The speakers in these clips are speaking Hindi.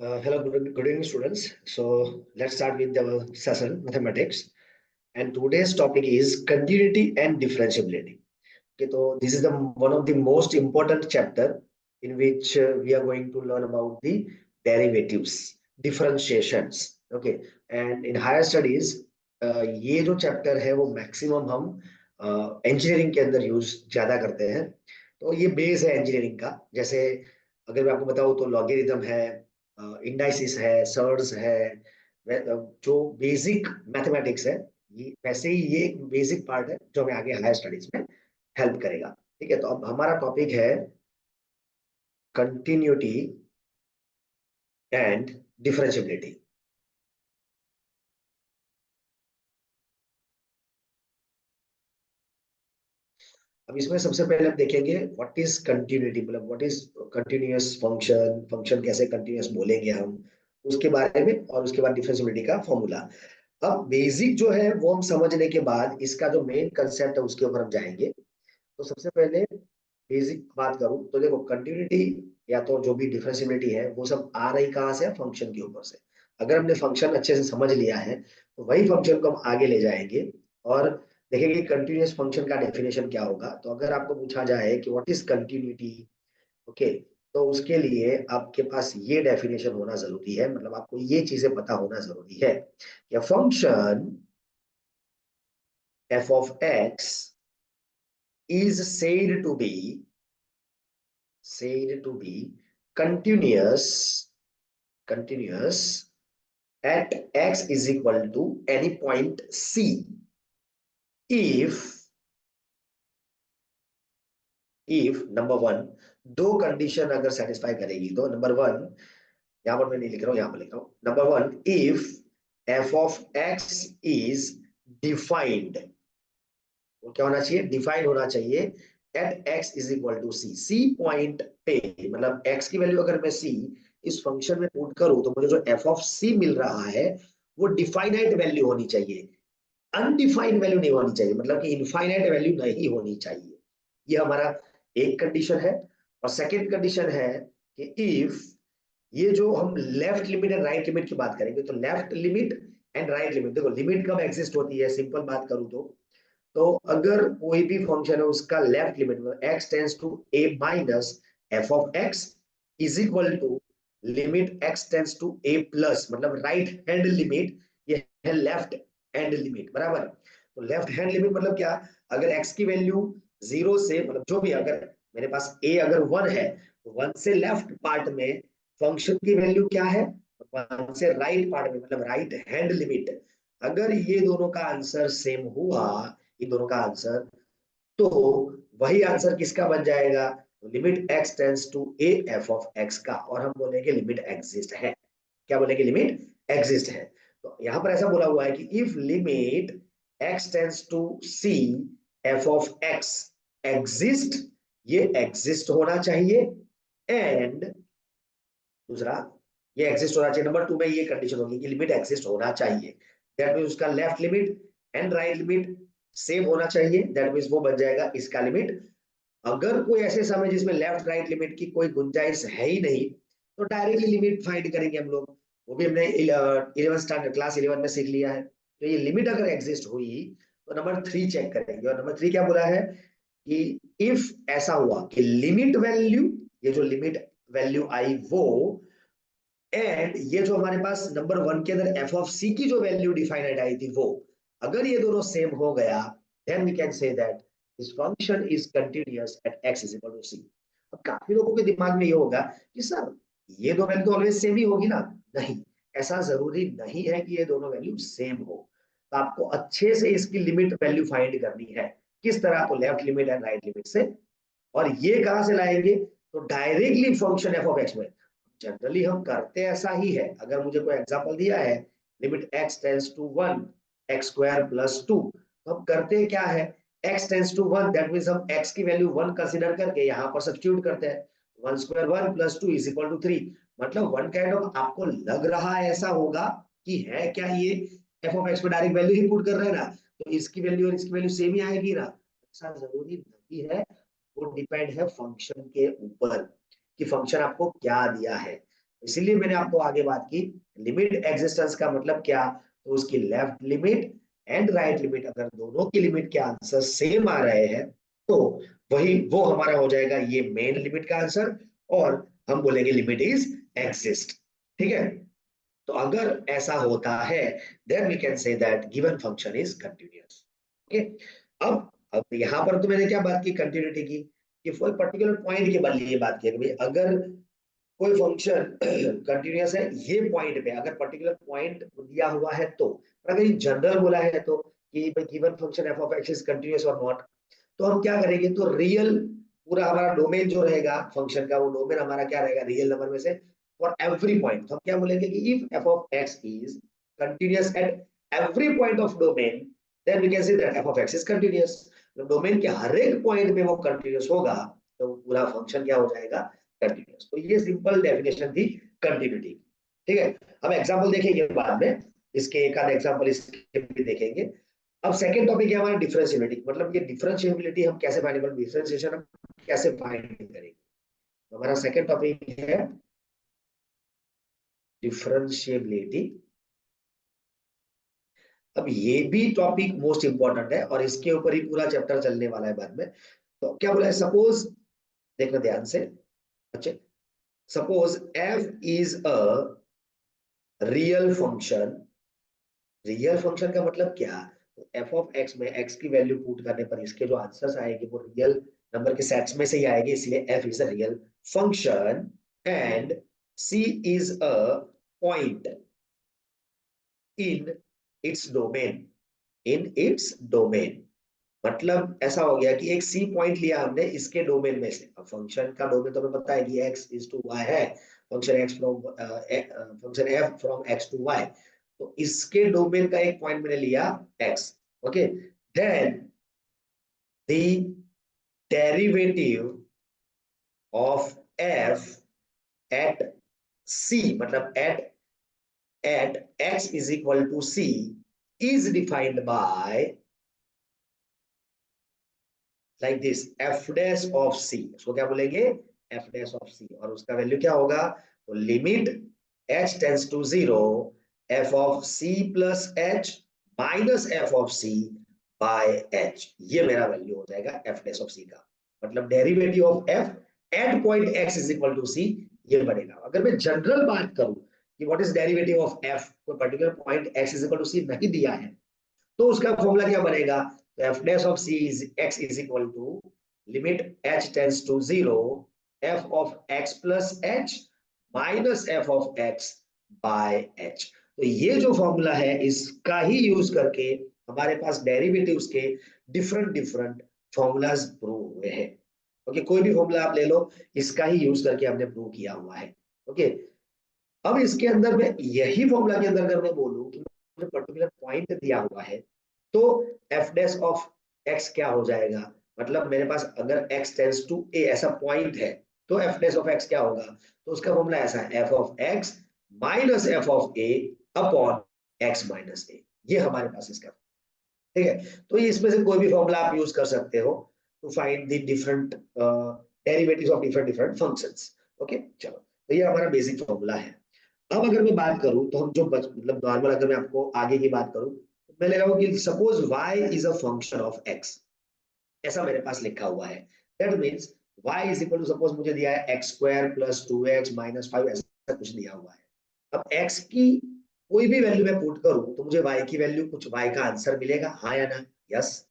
Hello, good evening, students. So let's start with the session mathematics. And today's topic is continuity and differentiability. Okay, so this is the one of the most important chapter in which we are going to learn about the derivatives, differentiations. Okay, and in higher studies, ये जो चैप्टर है वो मैक्सिमम हम इंजीनियरिंग के अंदर यूज ज्यादा करते हैं. तो ये बेस है इंजीनियरिंग का. जैसे अगर मैं आपको बताऊं तो लॉगरिथम है, इंडाइसिस है, सर्ड्स है, जो बेसिक मैथमेटिक्स है, ये वैसे ही ये एक बेसिक पार्ट है जो हमें आगे हायर स्टडीज में हेल्प करेगा. ठीक है, तो अब हमारा टॉपिक है कंटिन्यूटी एंड डिफरेंशिएबिलिटी. अब इसमें सबसे पहले हम देखेंगे व्हाट इज कंटिन्यूटी, मतलब what is continuous function, function कैसे कंटिन्यूअस बोलेंगे हम, उसके बारे में, और उसके बाद डिफरेंशिएबिलिटी का फॉर्मूला. अब बेसिक जो है वो हम समझने के बाद इसका जो मेन कंसेप्ट है उसके ऊपर हम जाएंगे. तो सबसे पहले बेसिक बात करूं तो देखो, कंटिन्यूटी या तो जो भी डिफरेंशिएबिलिटी है वो सब आ रही कहाँ से? फंक्शन के ऊपर से. अगर हमने फंक्शन अच्छे से समझ लिया है तो वही फंक्शन को हम आगे ले जाएंगे और देखेंगे कंटिन्यूअस फंक्शन का डेफिनेशन क्या होगा. तो अगर आपको पूछा जाए कि व्हाट इज कंटिन्यूटी, ओके, तो उसके लिए आपके पास ये डेफिनेशन होना जरूरी है, मतलब आपको ये चीजें पता होना जरूरी है कि function f of x is said to be continuous at x is equal to any point c if number one, दो कंडीशन अगर सेटिस्फाई करेगी. तो नंबर वन, यहां पर मैं नहीं लिख रहा हूं, यहां पर लिख रहा हूं. Number one, if f of x is defined, वो क्या होना चाहिए? डिफाइन होना चाहिए at x is equal to c. c point पे, मतलब x की वैल्यू अगर मैं c इस फंक्शन में पुट करूं तो मुझे जो f ऑफ c मिल रहा है वो डिफाइनाइट वैल्यू होनी चाहिए, अनडिफाइंड वैल्यू नहीं होनी चाहिए, मतलब कि इनफाइनाइट वैल्यू नहीं होनी चाहिए. ये हमारा एक कंडीशन है. और सेकंड कंडीशन है कि इफ, ये जो हम left limit and right limit की बात करेंगे, तो left limit and right limit, देखो लिमिट कब एग्जिस्ट होती है, सिंपल बात करूं तो अगर कोई भी फंक्शन है उसका left limit x tends to a minus f of x is equal to limit x tends to a plus, मतलब राइट हैंड लिमिट, ये है लेफ्ट हैंड लिमिट, बराबर. तो लेफ्ट हैंड लिमिट मतलब क्या? अगर x की वैल्यू जीरो से, मतलब जो भी, अगर मेरे पास a अगर वन है तो वन से लेफ्ट पार्ट में फंक्शन की वैल्यू क्या है, वन से राइट पार्ट में, मतलब राइट हैंड लिमिट. अगर ये दोनों का आंसर सेम हुआ, इन दोनों का आंसर, तो वही आंसर किसका बन जाएगा? Limit x tends to a f of x का, और हम बोलेंगे लिमिट एग्जिस्ट है. क्या बोलेंगे? लिमिट एग्जिस्ट है. तो यहां पर ऐसा बोला हुआ है कि if limit x tends to c f of x exist, ये एग्जिस्ट होना चाहिए. एंड दूसरा, ये एग्जिस्ट होना चाहिए. नंबर टू में ये कंडीशन होगी कि लिमिट एग्जिस्ट होना चाहिए. दैट मींस उसका left limit and right limit same होना चाहिए. दैट मींस वो बन जाएगा इसका लिमिट. अगर कोई ऐसे समय जिसमें लेफ्ट राइट लिमिट की कोई गुंजाइश है ही नहीं, तो डायरेक्टली लिमिट फाइंड करेंगे हम लोग. वो भी हमने 11 स्टैंडर्ड क्लास 11 में सीख लिया है. तो ये लिमिट अगर एग्जिस्ट हुई तो नंबर थ्री चेक करेंगे. और नंबर थ्री क्या बोला है कि इफ ऐसा हुआ कि लिमिट वैल्यू, ये जो लिमिट वैल्यू आई वो, एंड ये जो हमारे पास नंबर वन के अंदर एफ ऑफ सी की जो वैल्यू डिफाइनाइट आई थी वो, अगर ये दोनों सेम हो गया, then we can say that this function is continuous at x is equal to c. अब काफी लोगों के दिमाग में ये होगा कि सर ये दो वैल्यू तो ऑलवेज सेम ही होगी ना. नहीं, ऐसा जरूरी नहीं है कि ये दोनों वैल्यू सेम हो. तो आपको अच्छे से इसकी लिमिट वैल्यू फाइंड करनी है. किस तरह? तो left limit and right limit से. और ये कहां से लाएंगे? तो directly function F of x में. जनरली हम करते ऐसा ही है. अगर मुझे कोई एग्जांपल दिया है limit x tends to 1 x square plus 2, तो हम करते क्या है? x tends to 1, that means हम x की वैल्यू 1 कंसीडर करके यहां पर सब्स्टिट्यूट करते हैं. 1 square 1 plus 2 is equal to 3. मतलब वन काइंड ऑफ, आपको लग रहा है ऐसा होगा कि है क्या ये f ऑफ x पे डायरेक्ट वैल्यू ही पुट कर रहे हैं ना, तो इसकी वैल्यू और इसकी वैल्यू सेम ही आएगी ना. ऐसा जरूरी नहीं है. वो डिपेंड है फंक्शन के ऊपर कि फंक्शन आपको क्या दिया है. इसीलिए मैंने आपको आगे बात की, लिमिट एग्जिस्टेंस का मतलब क्या, तो उसकी left limit and right limit अगर दोनों की लिमिट के आंसर सेम आ रहे हैं तो वही वो हमारा हो जाएगा ये मेन लिमिट का आंसर, और हम बोलेंगे लिमिट इज एग्जिस्ट। ठीक है, तो अगर ऐसा होता है then we can say that given function is continuous. Okay, अब यहां पर तो मैंने क्या बात की, कंटिन्यूटी की, कि कोई पर्टिकुलर पॉइंट के लिए बात की कि भाई अगर कोई फंक्शन कंटिन्यूअस है ये पॉइंट पे, अगर पर्टिकुलर पॉइंट दिया हुआ है तो, अगर ये जनरल बोला है तो कि given function F of X is continuous और नॉट, तो हम क्या करेंगे, तो रियल पूरा हमारा डोमेन जो रहेगा फंक्शन का, वो डोमेन हमारा क्या रहेगा, रियल नंबर में से फॉर एवरी पॉइंट, तो हम क्या बोलेंगे कि if F of X is continuous at every point of domain then we can say that F of X is continuous. Domain के हर एक पॉइंट पे वो कंटिन्यूअस होगा तो पूरा फंक्शन क्या हो जाएगा, कंटिन्यूअस। तो ये सिंपल डेफिनेशन थी कंटिन्यूटी। ठीक है, हम एग्जांपल देखेंगे बाद में, इसके एक आध एग्जांपल इसके भी देखेंगे। अब सेकंड टॉपिक है हमारा डिफरेंशिएबिलिटी, मतलब ये डिफरेंशिएबिलिटी हम कैसे फाइंड करेंगे, डिफरेंशिएशन हम कैसे फाइंड करेंगे। तो हमारा सेकंड टॉपिक है डिफरेंशिएबिलिटी। अब ये भी टॉपिक मोस्ट इंपॉर्टेंट है और इसके ऊपर ही पूरा चैप्टर चलने वाला है बाद में। तो क्या बोला है, सपोज, देखना ध्यान से, अच्छा, suppose f is a real function. Real function का मतलब क्या, तो एफ ऑफ एक्स में एक्स की वैल्यू पुट करने पर इसके जो आंसर्स आएंगे वो रियल नंबर के सेट्स में से ही आएंगे, इसलिए f is a real function and c is a point in its domain, in its domain. मतलब ऐसा हो गया कि एक सी पॉइंट लिया हमने इसके डोमेन में से, अब फंक्शन का डोमेन तो हमें पता है कि x इज टू y है, function x from function f from x to y, तो इसके डोमेन का एक पॉइंट मैंने लिया x। Okay, then the derivative of f at c, मतलब at x is equal to c is defined by like this, F dash of C, उसको क्या बोलेंगे, एफ डैश ऑफ सी, और उसका वैल्यू क्या होगा, तो limit h tends to zero f of c plus h minus f of c by h, ये मेरा वैल्यू हो जाएगा एफ डैश ऑफ सी का, मतलब derivative of f at point x is equal to c, ये बनेगा। अगर मैं जनरल बात करूं कि what is derivative of f, कोई particular point x is equal to c नहीं दिया है, तो उसका फॉर्मूला क्या बनेगा, तो f dash of c is x is equal to limit h tends to zero f of x plus h minus f of x by h. तो ये जो फॉर्मूला है इसका ही यूज करके हमारे पास डेरिवेटिव्स के डिफरेंट डिफरेंट फॉर्मूलाज प्रूव हुए हैं। ओके, कोई भी फॉर्मूला आप ले लो, इसका ही यूज करके हमने प्रूव किया हुआ है। ओके, अब इसके अंदर में यही फॉर्मूला के अंदर अगर मैं बोलूं कि मुझे पर्टिकुलर पॉइंट दिया हुआ है तो एफ डैश ऑफ एक्स क्या हो जाएगा, मतलब मेरे पास अगर x टेंड्स टू a ऐसा पॉइंट है तो एफ डैश ऑफ x क्या होगा, तो उसका फॉर्मूला ऐसा है F of x minus f of a upon x minus a, ये हमारे पास इसका, ठीक है। तो ये इसमें से कोई भी फॉर्मूला आप यूज कर सकते हो to find the different derivatives of different different functions. Okay, चलो, तो ये हमारा बेसिक फॉर्मूला है। अब अगर मैं बात करूं तो हम जो मतलब नॉर्मल, अगर मैं आपको आगे की बात करूं तो मैं ले रहा हूं कि suppose y is a function of x, ऐसा मेरे पास लिखा हुआ है। That means y is equal to, suppose मुझे दिया है x square plus two x minus five, ऐसा कुछ दिया हुआ है। अब x की कोई भी वैल्यू मैं पुट करूं तो मुझे y की वैल्यू, कुछ y का आंसर मिलेगा, हाँ या ना, यस।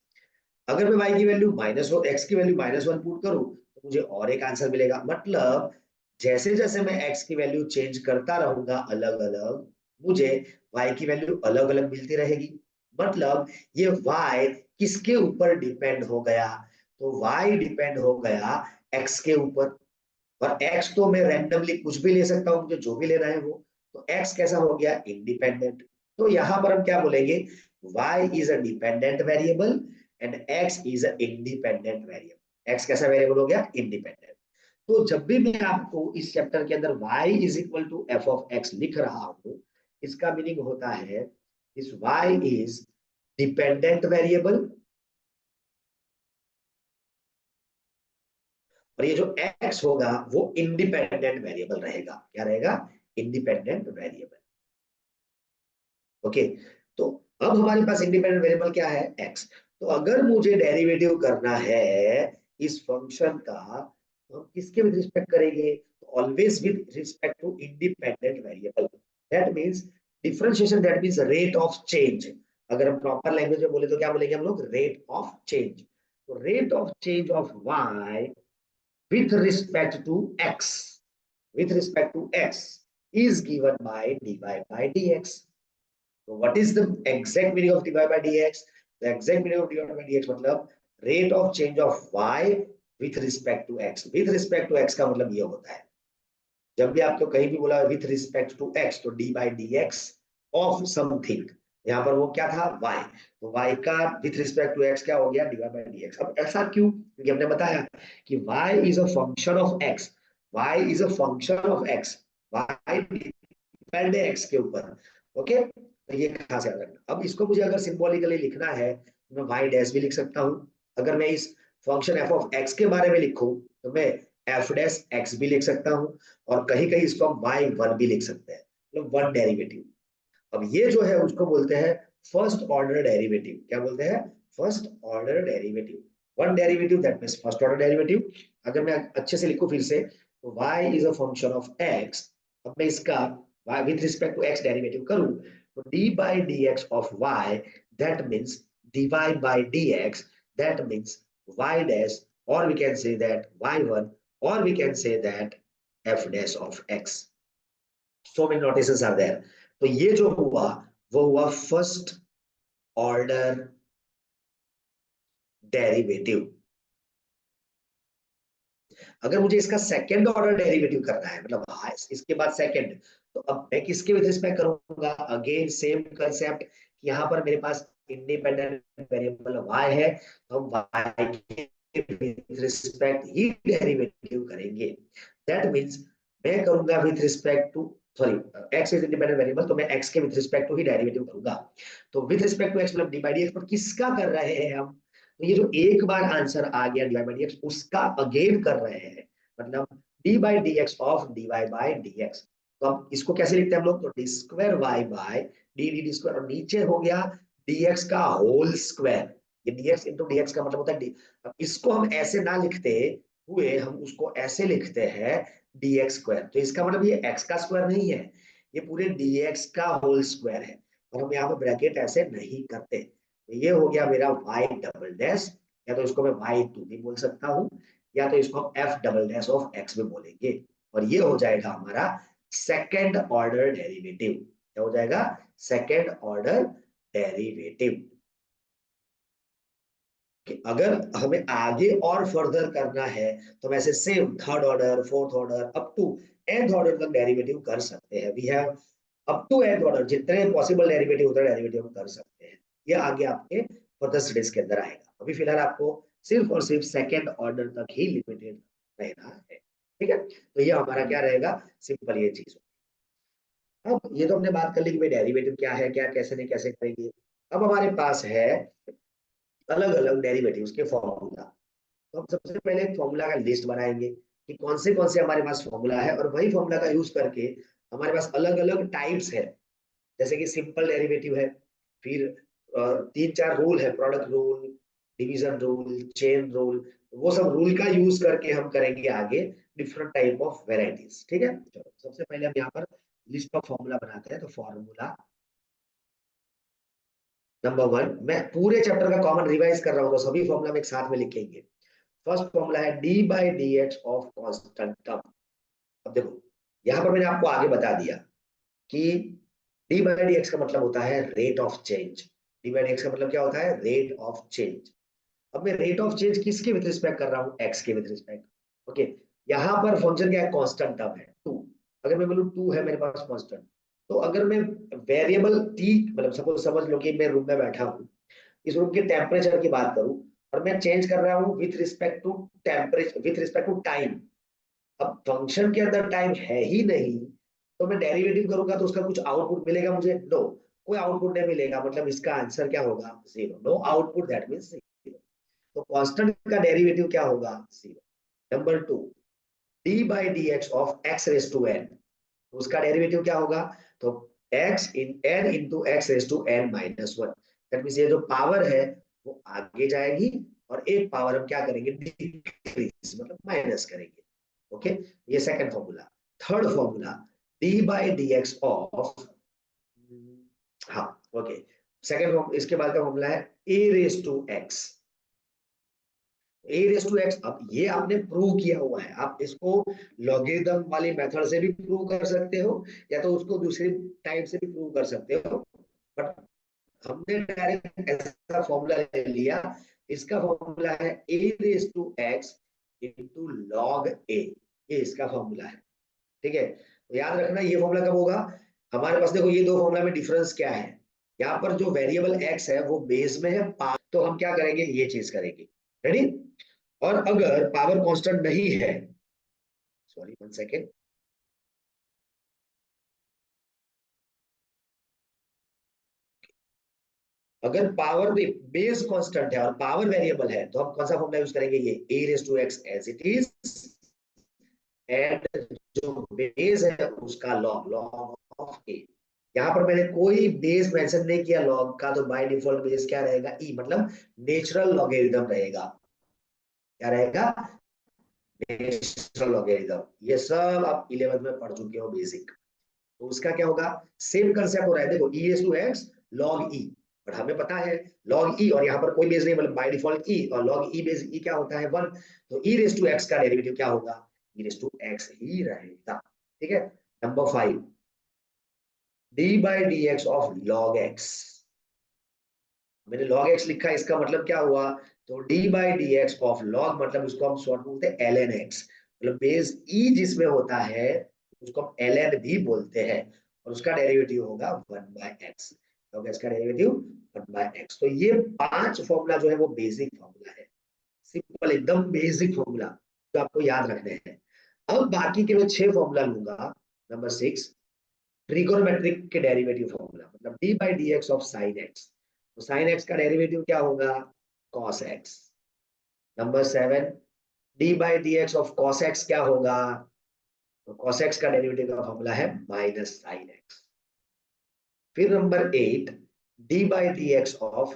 अगर मैं y की वैल्यू माइनस x की वैल्यू -1 पुट करूं तो मुझे और एक आंसर मिलेगा। मतलब जैसे जैसे मैं x की वैल्यू चेंज करता रहूंगा अलग अलग, मुझे y की वैल्यू अलग अलग मिलती रहेगी। मतलब ये y किसके ऊपर डिपेंड हो गया, तो y डिपेंड हो गया x के ऊपर, और x तो मैं रैंडमली कुछ भी ले सकता हूं, मुझे जो भी लेना है वो, तो x कैसा हो गया, इंडिपेंडेंट। तो यहां पर हम क्या बोलेंगे, y is a dependent variable and x is a independent variable. x कैसा वेरिएबल हो गया, इंडिपेंडेंट। तो जब भी मैं आपको इस चैप्टर के अंदर y is equal to f of x लिख रहा हूं, इसका मीनिंग होता है इस y इज डिपेंडेंट वेरिएबल, और ये जो x होगा वो इंडिपेंडेंट वेरिएबल रहेगा। क्या रहेगा, इंडिपेंडेंट वेरिएबल। ओके, तो अब हमारे पास इंडिपेंडेंट वेरिएबल क्या है, एक्स। तो अगर मुझे डेरिवेटिव करना है इस फंक्शन का, तो हम किसके विद रिस्पेक्ट करेंगे, always with respect to independent variable. That means differentiation, that means rate of change. अगर हम प्रॉपर लैंग्वेज में बोले तो क्या बोलेंगे हम लोग, रेट ऑफ चेंज। तो rate of change of y with respect to x, with respect to x is given by dy by dx. So what is the exact meaning of dy by dx? The exact meaning of dy by dx मतलब rate of change of y with respect to x. With respect to x का मतलब ये होता है, जब भी आपको कहीं भी बोला with respect to x, तो d by dx of something, यहाँ पर वो क्या था, y। तो y का with respect to x क्या हो गया, dy by dx। अब ऐसा क्यों, क्योंकि हमने बताया कि y is a function of x, y is a function of x, y depend है x के ऊपर। ओके, तो ये खास याद रखना। अब इसको मुझे अगर सिंबॉलिकली लिखना है तो मैं y डैश भी लिख सकता हूँ। अगर मैं इस फंक्शन f ऑफ x के बारे में लिखूं तो मैं f डैश x भी लिख सकता हूँ, और कहीं कहीं इसको हम y1 भी लिख सकते हैं, मतलब वन डेरिवेटिव। अब ये जो है उसको बोलते हैं फर्स्ट ऑर्डर डेरिवेटिव। क्या बोलते हैं, first order derivative. One derivative that means first order derivative. अगर मैं अच्छे से लिखूं फिर से, तो y is a function of x। अब मैं इसका y with respect to x derivative करूं तो d by dx of y, that means dy by dx, that means y dash, or we can say that y1, or we can say that f dash of x. So many notations are there. तो ये जो हुआ वो हुआ फर्स्ट ऑर्डर डेरिवेटिव। अगर मुझे इसका सेकंड ऑर्डर डेरिवेटिव करना है, मतलब इसके बाद सेकंड, तो अब मैं किसके विद रिस्पेक्ट करूंगा, अगेन सेम कंसेप्ट। यहाँ पर मेरे पास इंडिपेंडेंट वेरिएबल y है, तो हम y के विद रिस्पेक्ट ही डेरिवेटिव करेंगे। दैट मींस मैं करूंगा with respect to, sorry, x is independent variable, तो मैं x के विद रिस्पेक्ट टू ही डेरिवेटिव करूंगा। तो विद रिस्पेक्ट टू x मतलब डी बाई डी एक्स, पर किसका कर रहे हैं हम, तो ये जो एक बार आंसर आ गया डी बाई डी एक्स, उसका अगेन कर रहे हैं, मतलब d by D x of d y by D x. तो अब इसको कैसे लिखते हैं हम लोग, तो d square y by d d d square, और नीचे हो गया dx का होल स्क्वायर। ये dx इंटू dx का मतलब होता है अब इसको हम ऐसे ना लिखते हुए हम उसको ऐसे लिखते हैं dx स्क्वायर, तो इसका मतलब ये x का स्क्वायर नहीं है, ये पूरे dx का होल स्क्वायर है, और हम यहाँ पे ब्रैकेट ऐसे नहीं करते। तो ये हो गया मेरा y डबल डैश, या तो इसको मैं y2 भी बोल सकता हूँ, या तो इसको हम f double dash of x भी बोलेंगे, और ये हो जाएगा हमारा सेकेंड ऑर्डर डेरिवेटिव। क्या हो जाएगा, सेकेंड ऑर्डर डेरिवेटिव। अगर हमें आगे और फर्दर करना है तो हम ऐसे same third order, fourth order, up to nth order तक डेरिवेटिव कर सकते हैं। We have up to nth order, जितने पॉसिबल डेरिवेटिव होते हैं डेरिवेटिव हम कर सकते हैं। ये आगे आपके फर्दर स्टडीज के अंदर आएगा। अभी फिलहाल आपको सिर्फ और सिर्फ सेकेंड ऑर्डर तक ही लिमिटेड रहना है, ठीक है। तो ये हमारा क्या रहेगा, सिंपल ये चीज। अब ये तो हमने बात कर ली कि भाई डेरिवेटिव क्या है, क्या कैसे नहीं कैसे करेंगे। अब हमारे पास है अलग अलग डेरिवेटिव्स के फॉर्मूला। तो हम सबसे पहले एक फॉर्मूला का लिस्ट बनाएंगे कि कौन से हमारे पास फॉर्मूला है, और वही फॉर्मूला का यूज करके हमारे पास अलग अलग टाइप्स है। जैसे कि सिंपल डेरिवेटिव है, फिर तीन चार रूल है, product rule, division rule, chain rule. वो सब रूल का यूज करके हम करेंगे आगे डिफरेंट टाइप ऑफ वेराइटीज, ठीक है। चलो सबसे पहले हम यहाँ पर लिस्ट ऑफ फॉर्मूला बनाते हैं। तो फॉर्मूला नंबर वन, मैं पूरे चैप्टर का कॉमन रिवाइज कर रहा हूँ तो सभी फॉर्मूला में एक साथ में लिखेंगे। फर्स्ट फॉर्मूला है d by D x of constant term. अब देखो यहां पर मैंने आपको आगे बता दिया कि डी बाई डी एक्स का मतलब होता है rate of change. D by D x का मतलब क्या होता है, रेट ऑफ चेंज। अब मैं रेट ऑफ चेंज किसके विद रिस्पेक्ट कर रहा हूँ, एक्स के विद रिस्पेक्ट। ओके, यहाँ पर फंक्शन क्या है, कांस्टेंट टर्म है टू। अगर मैं बोलूँ टू है मेरे पास कांस्टेंट, तो अगर मैं वेरिएबल टी, मतलब सपोज समझ लो कि मैं रूम में बैठा हूँ, इस रूम के टेम्परेचर की बात करूं, और मैं चेंज कर रहा हूं with respect to temperature, with respect to time. अब फंक्शन के अंदर टाइम है ही नहीं, तो मैं डेरिवेटिव करूंगा तो उसका कुछ आउटपुट मिलेगा मुझे, नो, कोई आउटपुट नहीं मिलेगा। मतलब इसका आंसर क्या होगा, zero. No output, that means zero. तो कांस्टेंट का डेरिवेटिव क्या होगा, zero. Number two, d by D x of x raise to n. तो उसका डेरिवेटिव क्या होगा, तो x in n into x raise to n minus one. That means ये जो पावर है वो आगे जाएगी और एक पावर हम क्या करेंगे, डिक्रीज मतलब माइनस करेंगे। ओके, ये second formula. Third formula D by D x of, हाँ ओके, सेकंड इसके बाद का फॉर्मूला है A raise to X. A raise to X, अब ये आपने प्रूव किया हुआ है, आप इसको लॉगरिथम वाली मेथड से भी प्रूव कर सकते हो या तो उसको दूसरी टाइप से भी प्रूव कर सकते हो, बट हमने डायरेक्ट ऐसा फॉर्मूला ले लिया। इसका फॉर्मूला है A raise to x into log A, ये इसका फॉर्मूला है। ठीक है, तो याद रखना ये फॉर्मूला कब होगा, हमारे पास देखो ये दो फॉर्मूला में डिफरेंस क्या है, यहाँ पर जो वेरिएबल एक्स है वो बेस में है, तो हम क्या करेंगे, ये चीज करेंगे। रेडी, और अगर पावर कांस्टेंट नहीं है, सॉरी वन सेकेंड, अगर पावर बेस कांस्टेंट है और पावर वेरिएबल है तो हम कौन सा फॉर्मूला यूज करेंगे, ये A raise to X as it is, and जो बेस है उसका लॉग, लॉग ऑफ ए। यहाँ पर मैंने कोई बेस मेंशन नहीं किया लॉग का, तो बाय डिफॉल्ट बेस क्या रहेगा, ई, मतलब नेचुरल लॉगरिथम रहेगा। क्या रहेगा, नेचुरल लॉगरिथम। ये सब आप 11th में पढ़ चुके हो बेसिक। तो उसका क्या होगा, सेम कंसेप्ट हो रहा है, देखो E raise to X log E, but हमें पता है लॉग ई और यहाँ पर कोई बेस नहीं, मतलब बाय डिफॉल्ट ई, और लॉग ई बेस ई क्या होता है, वन। तो ई रेस टू एक्स का डेरिवेटिव क्या होगा, ई रेस टू एक्स ही रहेगा। ठीक है, number 5, D by D x of log x. मैंने log x लिखा, इसका मतलब क्या हुआ, तो d by D x of log, मतलब उसको हम शॉर्ट बोलते हैं ln x, मतलब बेस e जिसमें होता है उसको हम ln भी बोलते हैं, और उसका डेरिवेटिव होगा 1 बाय x। log x का डेरिवेटिव 1 बाय x। तो ये 5 फॉर्मूला जो है वो बेसिक फॉर्मूला है, सिंपल एकदम बेसिक फॉर्मूला जो आपको याद रखने हैं। अब बाकी के मैं 6 फॉर्मूला लूंगा। नंबर 6, ट्रिगोनोमेट्रिक के डेरिवेटिव फॉर्मूला, मतलब d by D x of sine x. तो साइन एक्स का डेरिवेटिव क्या होगा, cos x. Number 7, D by D x of cos x क्या होगा, तो कॉस एक्स का डेरिवेटिव का फॉर्मूला है माइनस साइन एक्स। फिर number 8, D by D x of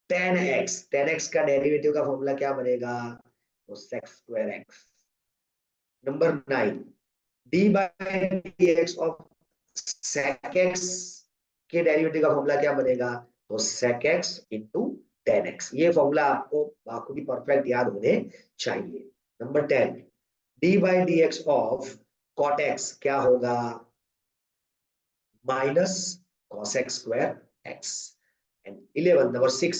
ten x, ten x का डेरिवेटिव का फॉर्मूला क्या बनेगा, तो sex square x. Number 9, d by D x of sec x के डेरिवेटिव का फॉर्मूला क्या बनेगा, तो sec x into tan x. ये फॉर्मूला आपको बाखूबी परफेक्ट याद होने चाहिए। Number 10, d by D x of cot x क्या होगा, minus cosec square x. And 11 number 6,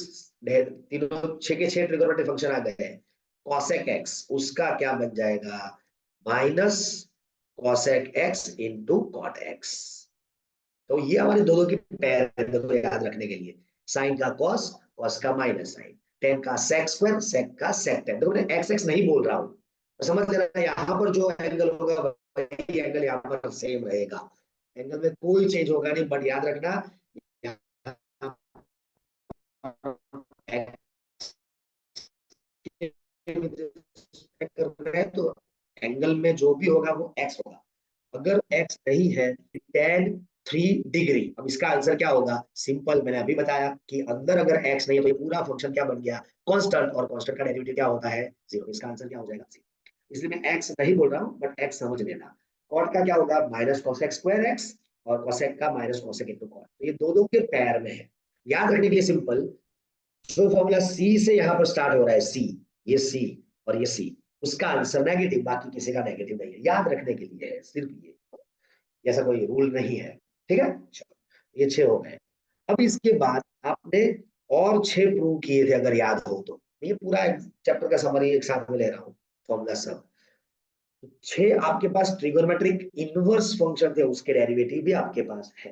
तीनों 6 के 6 ट्रिगोनोमेट्रिक फंक्शन आ गए हैं, कॉसेक एक्स उसका क्या बन जाएगा, minus cosec x into cot x. तो ये हमारे दोनों की पैर को याद रखने के लिए, साइन का कॉस, कॉस का माइनस साइन, टेन का सेक स्क्वायर, सेक का सेक टेन। देखो मैं एक्स एक्स नहीं बोल रहा हूं, तो समझ लेना यहाँ पर जो एंगल होगा वही एंगल यहाँ पर सेम रहेगा, एंगल में कोई चेंज होगा नहीं, बट याद रखना कर रहे हैं तो एंगल में जो भी होगा वो एक्स होगा। अगर एक्स नहीं है, tan 3 डिग्री, अब इसका आंसर क्या होगा, सिंपल, मैंने अभी बताया कि अंदर अगर एक्स नहीं है तो ये पूरा फंक्शन क्या बन गया, कांस्टेंट, और कांस्टेंट का डेरिवेटिव क्या होता है, जीरो। इसका आंसर क्या हो जाएगा, जीरो। इसलिए मैं एक्स नहीं बोल रहा हूँ, बट एक्स समझ लेना। कॉट का क्या होगा, माइनस कॉसेक स्क्वायर एक्स, और कॉसेक का माइनस कॉसेक इंटू कॉट। तो ये दो दो के पैर में है, याद रखने के लिए सिंपल, जो फॉर्मूला सी से यहाँ पर स्टार्ट हो रहा है, सी, ये सी और ये सी, उसका आंसर नेगेटिव, बाकी किसी का नेगेटिव नहीं है, याद रखने के लिए है सिर्फ ये, ऐसा कोई रूल नहीं है। ठीक है, चलो ये 6 हो गए। अब इसके बाद आपने और 6 प्रूव किए थे अगर याद हो तो, ये पूरा चैप्टर का समरी एक साथ में ले रहा हूँ, फॉर्मूला सब। 6 आपके पास ट्रिगोनोमेट्रिक इनवर्स फंक्शन थे, उसके डेरिवेटिव भी आपके पास है।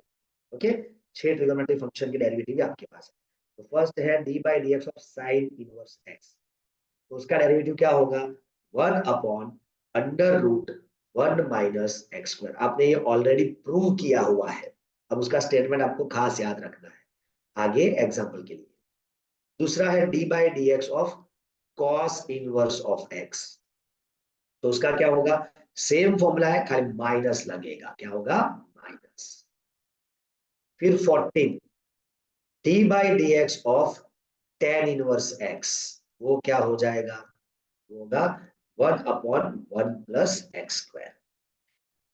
ओके, 6 ट्रिगोनोमेट्रिक फंक्शन के डेरिवेटिव भी आपके पास है। तो फर्स्ट है d by D x of sine inverse x, तो उसका डेरिवेटिव क्या होगा, 1/√1 माइनस एक्स स्क्वायर। आपने ये ऑलरेडी प्रूव किया हुआ है, अब उसका स्टेटमेंट आपको खास याद रखना है आगे एग्जाम्पल के लिए। दूसरा है d by D x of cos inverse of x, तो उसका क्या होगा, सेम फॉर्मूला है, खाली माइनस लगेगा, क्या होगा माइनस। फिर 14 d by D x of tan inverse x, वो क्या हो जाएगा, वो होगा 1/1 plus x square.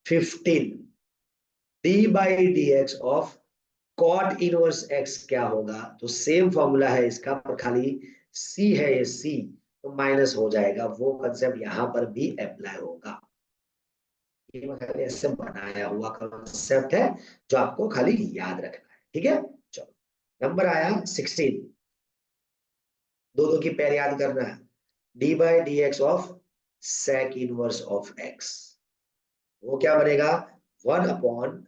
15 d by D x of cot inverse x क्या होगा, तो सेम फॉर्मूला है इसका, पर खाली सी है ये सी, तो माइनस हो जाएगा, वो कंसेप्ट यहां पर भी अप्लाई होगा। ये मैं खाली ऐसे बनाया हुआ कंसेप्ट है जो आपको खाली याद रखना है, ठीक है। चलो नंबर आया 16, दो दो की पैर याद करना है। D by D x of sec inverse of x, वो क्या बनेगा 1/mod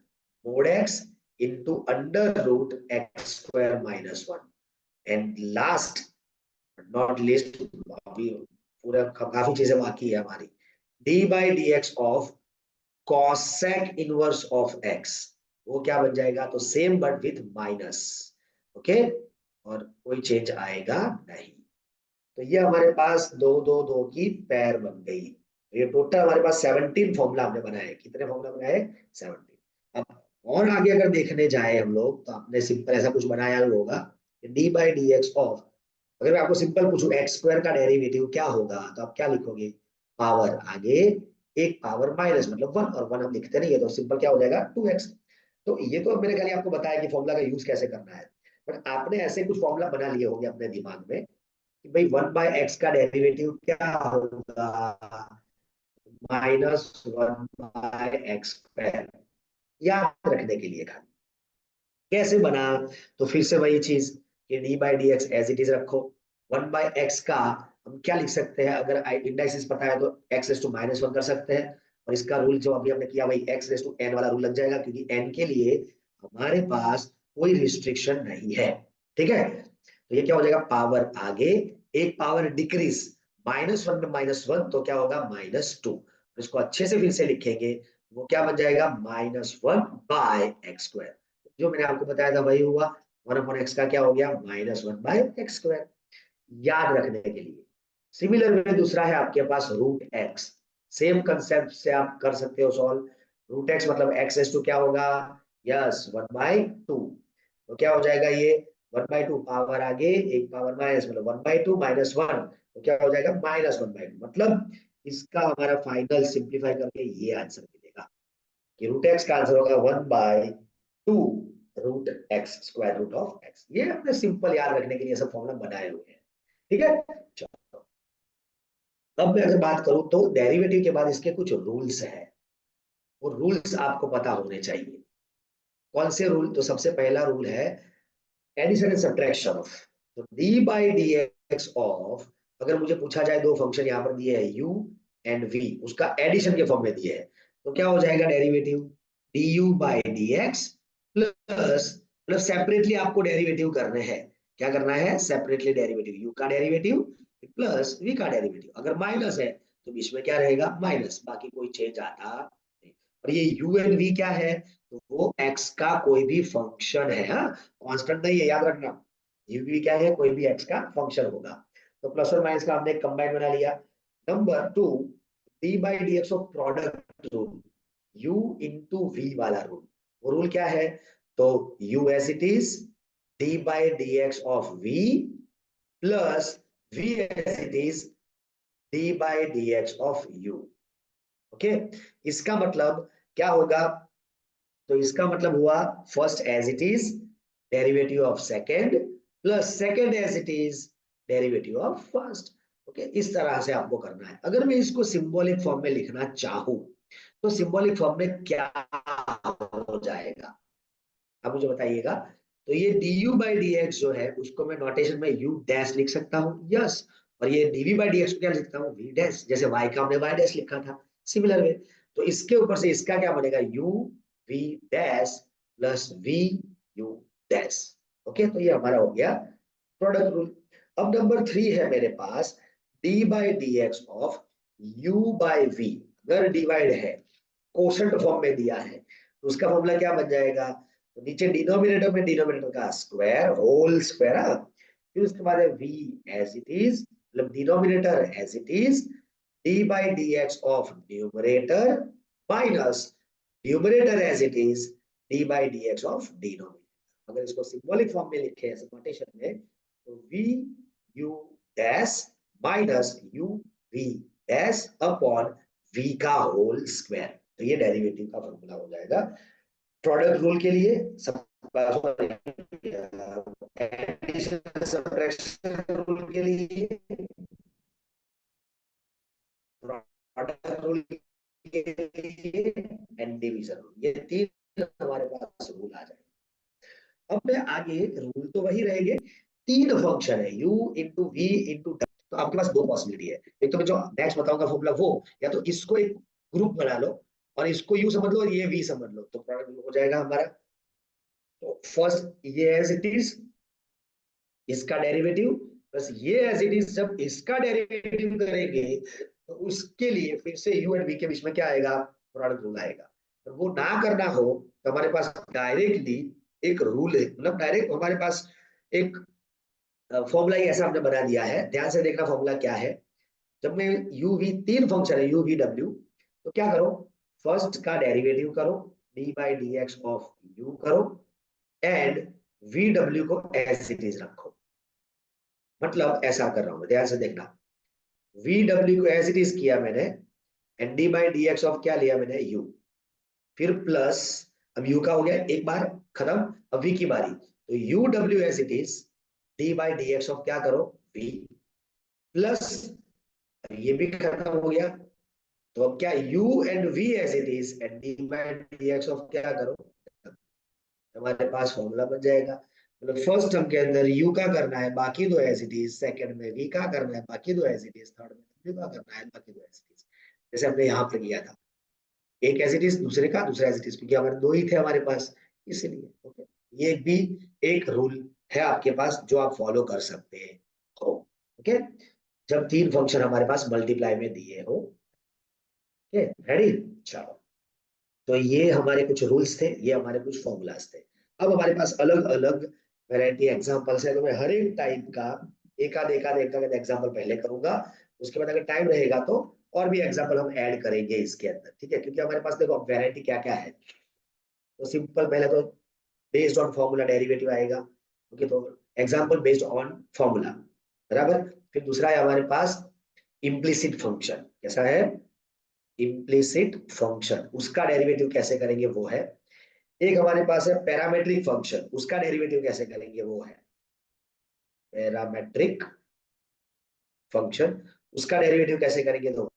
x into under root x square minus 1। And last not least, अभी पूरा काफी चीजें बाकी है हमारी, d by D x of cosec inverse of x, वो क्या बन जाएगा, तो same but with minus, okay, और कोई चेंज आएगा नहीं। तो ये हमारे पास दो दो दो की पैर बन गई। ये टोटल हमारे पास 17 फॉर्मूला हमने बनाए, कितने फॉर्मूला बनाए 17। अब और आगे अगर देखने जाए हम लोग, तो आपने सिंपल ऐसा कुछ बनाया ही होगा, D by D x of, अगर मैं आपको सिंपल पूछूं एक्स स्क्वायर का डेरिवेटिव क्या होगा, तो आप क्या लिखोगे, पावर आगे एक पावर माइनस मतलब 1, और 1 हम लिखते नहीं है, तो सिंपल क्या हो जाएगा 2x। तो ये तो मैंने खाली आपको बताया कि फॉर्मूला का यूज कैसे करना है, बट आपने ऐसे कुछ फॉर्मूला बना लिए होंगे अपने दिमाग में कि भाई 1/x का डेरिवेटिव क्या होगा, -1/x², याद रखने के लिए खाली कैसे बना। तो फिर से वही चीज कि d by D x as it is रखो, 1/x का हम क्या लिख सकते हैं, अगर इंडाइसिस पता है तो x⁻1 कर सकते हैं, और इसका रूल जो अभी हमने किया वही x⁻n वाला रूल लग जाएगा, क्योंकि n के लिए हमारे पास कोई रिस्ट्रिक्शन नहीं है, ठीक है। तो ये क्या हो जाएगा, पावर आगे एक पावर डिक्रीज, -1 में -1 तो क्या होगा -2, इसको अच्छे से फिर से लिखेंगे, वो क्या बन जाएगा -1/x², जो मैंने आपको बताया था वही हुआ, 1/x का क्या हो गया -1/x², याद रखने के लिए। सिमिलर वे दूसरा है आपके पास √x, सेम कंसेप्ट से आप कर सकते हो सॉल्व। √x मतलब x⁻² क्या होगा, यस 1/2, तो क्या हो जाएगा ये 1/2, पावर आगे एक पावर माइनस मतलब 1/2 -1, तो क्या हो जाएगा -1/2, मतलब इसका हमारा फाइनल सिंप्लीफाई करके ये आंसर मिलेगा कि √x का आंसर होगा 1/2 √x square root of x। ये अपने सिंपल याद रखने के लिए सब फॉर्मूला बनाए हुए हैं, ठीक है। चलो अब मैं अगर बात करूं तो डेरिवेटिव के बाद इसके कुछ रूल्स हैं, वो रूल्स आपको पता होने चाहिए। कौन से रूल, तो सबसे पहला रूल है एडिशन एंड सब्ट्रैक्शन ऑफ, तो D by D x of, अगर मुझे पूछा जाए दो फंक्शन यहाँ पर दिए हैं u एंड v, उसका एडिशन के फॉर्म में दिए है, तो क्या हो जाएगा derivative du by D x plus, plus separately आपको डेरिवेटिव करने हैं, क्या करना है सेपरेटली डेरिवेटिव, u का डेरिवेटिव प्लस v का डेरिवेटिव, अगर माइनस है तो बीच में क्या रहेगा माइनस, बाकी कोई चेंज आता नहीं। और ये u एंड v क्या है, तो वो x का कोई भी फंक्शन है, हाँ कांस्टेंट नहीं है, याद रखना, u भी क्या है कोई भी x का फंक्शन होगा। तो प्लस और माइनस का हमने कंबाइन बना लिया। Number 2 d by D x of product rule, u into v वाला रूल, वो रूल क्या है, तो u as it is d by D x of v plus v as it is d by D x of u, okay. इसका मतलब क्या होगा, तो इसका मतलब हुआ first as it is derivative of second plus second as it is derivative of first, okay. इस तरह से आपको करना है। अगर मैं इसको सिंबॉलिक फॉर्म में लिखना चाहूं तो सिंबॉलिक फॉर्म में क्या हो जाएगा, आप मुझे बताइएगा। तो ये du बाई डी एक्स जो है उसको मैं नोटेशन में u डैश लिख सकता हूँ, यस, और ये dv बाई डी एक्स को क्या लिखता हूँ v डैश, जैसे y का हमने y डैश लिखा था, सिमिलर वे। तो इसके ऊपर से इसका क्या बनेगा u v dash plus v u dash, okay. तो ये हमारा हो गया प्रोडक्ट रूल। अब नंबर 3 है मेरे पास d by D x of u by v, अगर डिवाइड है कोशेंट फॉर्म में दिया है तो उसका फॉर्मूला क्या बन जाएगा, तो नीचे डिनोमिनेटर में डिनोमिनेटर का स्क्वायर होल स्क्वायर, फिर उसके बाद है v एज इट इज, मतलब denominator as it is d by D x of numerator minus numerator as it is d by D x of denominator. अगर इसको सिंबॉलिक फॉर्म में लिखे ऐसे नोटेशन में, तो v u dash minus u v dash upon v का होल स्क्वायर। तो ये डेरिवेटिव का फॉर्मूला हो जाएगा। प्रोडक्ट रूल के लिए सब एडिशन सब्ट्रैक्शन रूल के लिए, प्रोडक्ट रूल के लिए एंड डिवीजन रूल, ये तीन हमारे पास रूल आ जाएंगे। अब मैं आगे रूल तो वही रहेंगे, तीन फंक्शन है u इंटू वी इंटू, तो आपके पास दो पॉसिबिलिटी है। एक तो मैं जो नेक्स्ट बताऊंगा फॉर्मूला वो, या तो इसको एक ग्रुप बना लो और इसको u समझ लो और ये v समझ लो, तो प्रोडक्ट हो जाएगा हमारा। तो फर्स्ट ये एज इट इज, इसका डेरिवेटिव प्लस ये एज इट इज, जब इसका डेरिवेटिव करेंगे तो उसके लिए फिर से u एंड v के बीच में क्या आएगा, प्रोडक्ट रूल आएगा। तो वो ना करना हो तो हमारे पास डायरेक्टली एक रूल है, मतलब डायरेक्ट हमारे पास एक फॉर्मूला ही ऐसा हमने बना दिया है। ध्यान से देखना फॉर्मूला क्या है। जब मैं यू वी, तीन फंक्शन है यू वी डब्ल्यू, तो क्या करो, फर्स्ट का डेरिवेटिव करो, D by D x of you करो एंड वी डब्ल्यू को एज इट इज रखो। मतलब ऐसा कर रहा हूं, ध्यान से देखना, वी डब्ल्यू को एज इट इज किया मैंने and D by D x of क्या लिया मैंने, यू, फिर प्लस, अब यू का हो गया एक बार खत्म, अब वी की बारी, तो यू डब्ल्यू as it is, d by D x of क्या करो, वी, प्लस ये भी खत्म हो गया, तो अब क्या u and v as it is and d by dx of क्या करो, हमारे पास फॉर्मूला बन जाएगा। मतलब फर्स्ट टर्म के अंदर u का करना है, बाकी दो एज इट इज, सेकंड में v का करना है, बाकी दो एज इट इज, थर्ड में w का करना है, बाकी दो एज इट इज, जैसे हमने यहाँ पे किया था, एक एज इट इज दूसरे का दूसरा एज इट इज, क्योंकि हमारे दो ही थे हमारे पास, इसीलिए। ओके, ये भी एक रूल है आपके पास जो आप फॉलो कर सकते हैं। ओके, जब तीन फंक्शन हमारे पास मल्टीप्लाई में दिए हो। रेडी, चलो, तो ये हमारे कुछ रूल्स थे, ये हमारे कुछ फॉर्मूलाज थे। अब हमारे पास अलग अलग वैरायटी एग्जांपल्स है, तो मैं हर एक टाइप का एक आध एग्जांपल पहले करूंगा, उसके बाद अगर टाइम रहेगा तो और भी एग्जांपल हम ऐड करेंगे इसके अंदर, ठीक है, क्योंकि हमारे पास देखो वैरायटी क्या क्या है। तो सिंपल, पहले तो बेस्ड ऑन फॉर्मूला डेरिवेटिव आएगा, ओके, तो एग्जांपल बेस्ड ऑन फॉर्मूला, बराबर। फिर दूसरा है हमारे पास इम्प्लिसिट फंक्शन, कैसा है, इम्प्लिसिट फंक्शन, उसका डेरिवेटिव कैसे करेंगे वो है। एक हमारे पास है पैरामेट्रिक फंक्शन, उसका डेरिवेटिव कैसे करेंगे वो है पैरामेट्रिक फंक्शन, उसका डेरिवेटिव कैसे करेंगे तो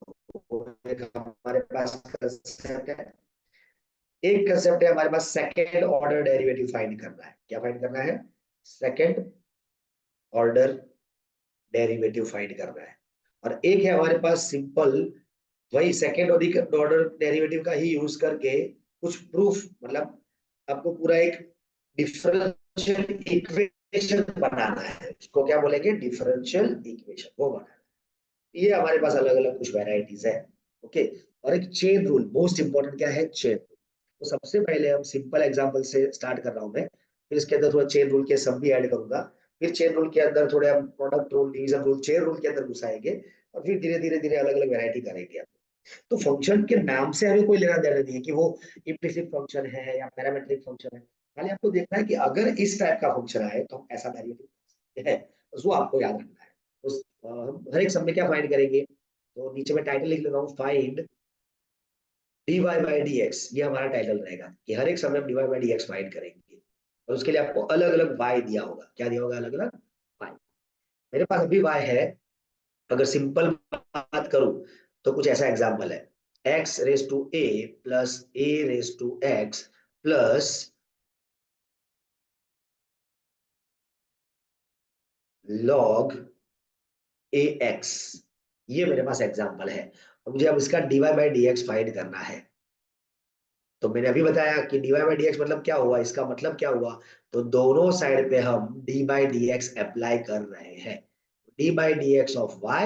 एक हमारे पास कंसेप्ट है। एक कंसेप्ट है हमारे पास सेकेंड ऑर्डर डेरिवेटिव फाइंड करना है। क्या फाइंड करना है, सेकेंड ऑर्डर डेरिवेटिव फाइंड करना है। और एक है हमारे पास सिंपल, वही सेकेंड ऑर्डर डेरिवेटिव का ही यूज करके कुछ प्रूफ, मतलब आपको पूरा एक डिफरेंशियल इक्वेशन बनाना है, इसको क्या बोलेंगे, डिफरेंशियल इक्वेशन, वो बनाना है। ये हमारे पास अलग अलग कुछ वेराइटीज है। ओके, और एक चेन रूल, मोस्ट इंपॉर्टेंट क्या है, चेन। तो सबसे पहले हम सिंपल एग्जांपल से स्टार्ट कर रहा हूं मैं, फिर इसके अंदर थोड़ा चेन रूल के सब भी ऐड करूंगा, फिर चेन रूल के अंदर थोड़े हम product rule, division rule, chain rule के अंदर घुसाएंगे, और फिर धीरे धीरे धीरे अलग अलग वेरायटी करेंगे। तो फंक्शन के नाम से हमें कोई लेना देना नहीं है कि वो इम्प्लिसिट फंक्शन है या पैरामेट्रिक फंक्शन है, खाली आपको देखना है कि अगर इस टाइप का फंक्शन आए तो हम ऐसा डेरिवेटिव है, उसको आपको याद रखना है। उस हम हर एक सब में क्या फाइंड करेंगे, तो नीचे में टाइटल लिख लेता हूँ, फाइंड dy बाई dx, ये हमारा टाइटल रहेगा कि हर एक समय हम dy बाई dx फाइंड करेंगे, और उसके लिए आपको अलग अलग y दिया होगा, क्या दिया होगा, अलग अलग y। मेरे पास अभी y है, अगर सिंपल बात करूं तो कुछ ऐसा एग्जांपल है, x raise to a plus a raise to x plus log ax, ये मेरे पास एग्जांपल है। और मुझे अब इसका dy बाई dx फाइंड करना है। तो मैंने अभी बताया कि dy बाई dx मतलब क्या हुआ, इसका मतलब क्या हुआ, तो दोनों साइड पे हम d बाई dx अप्लाई कर रहे हैं, d by dx of y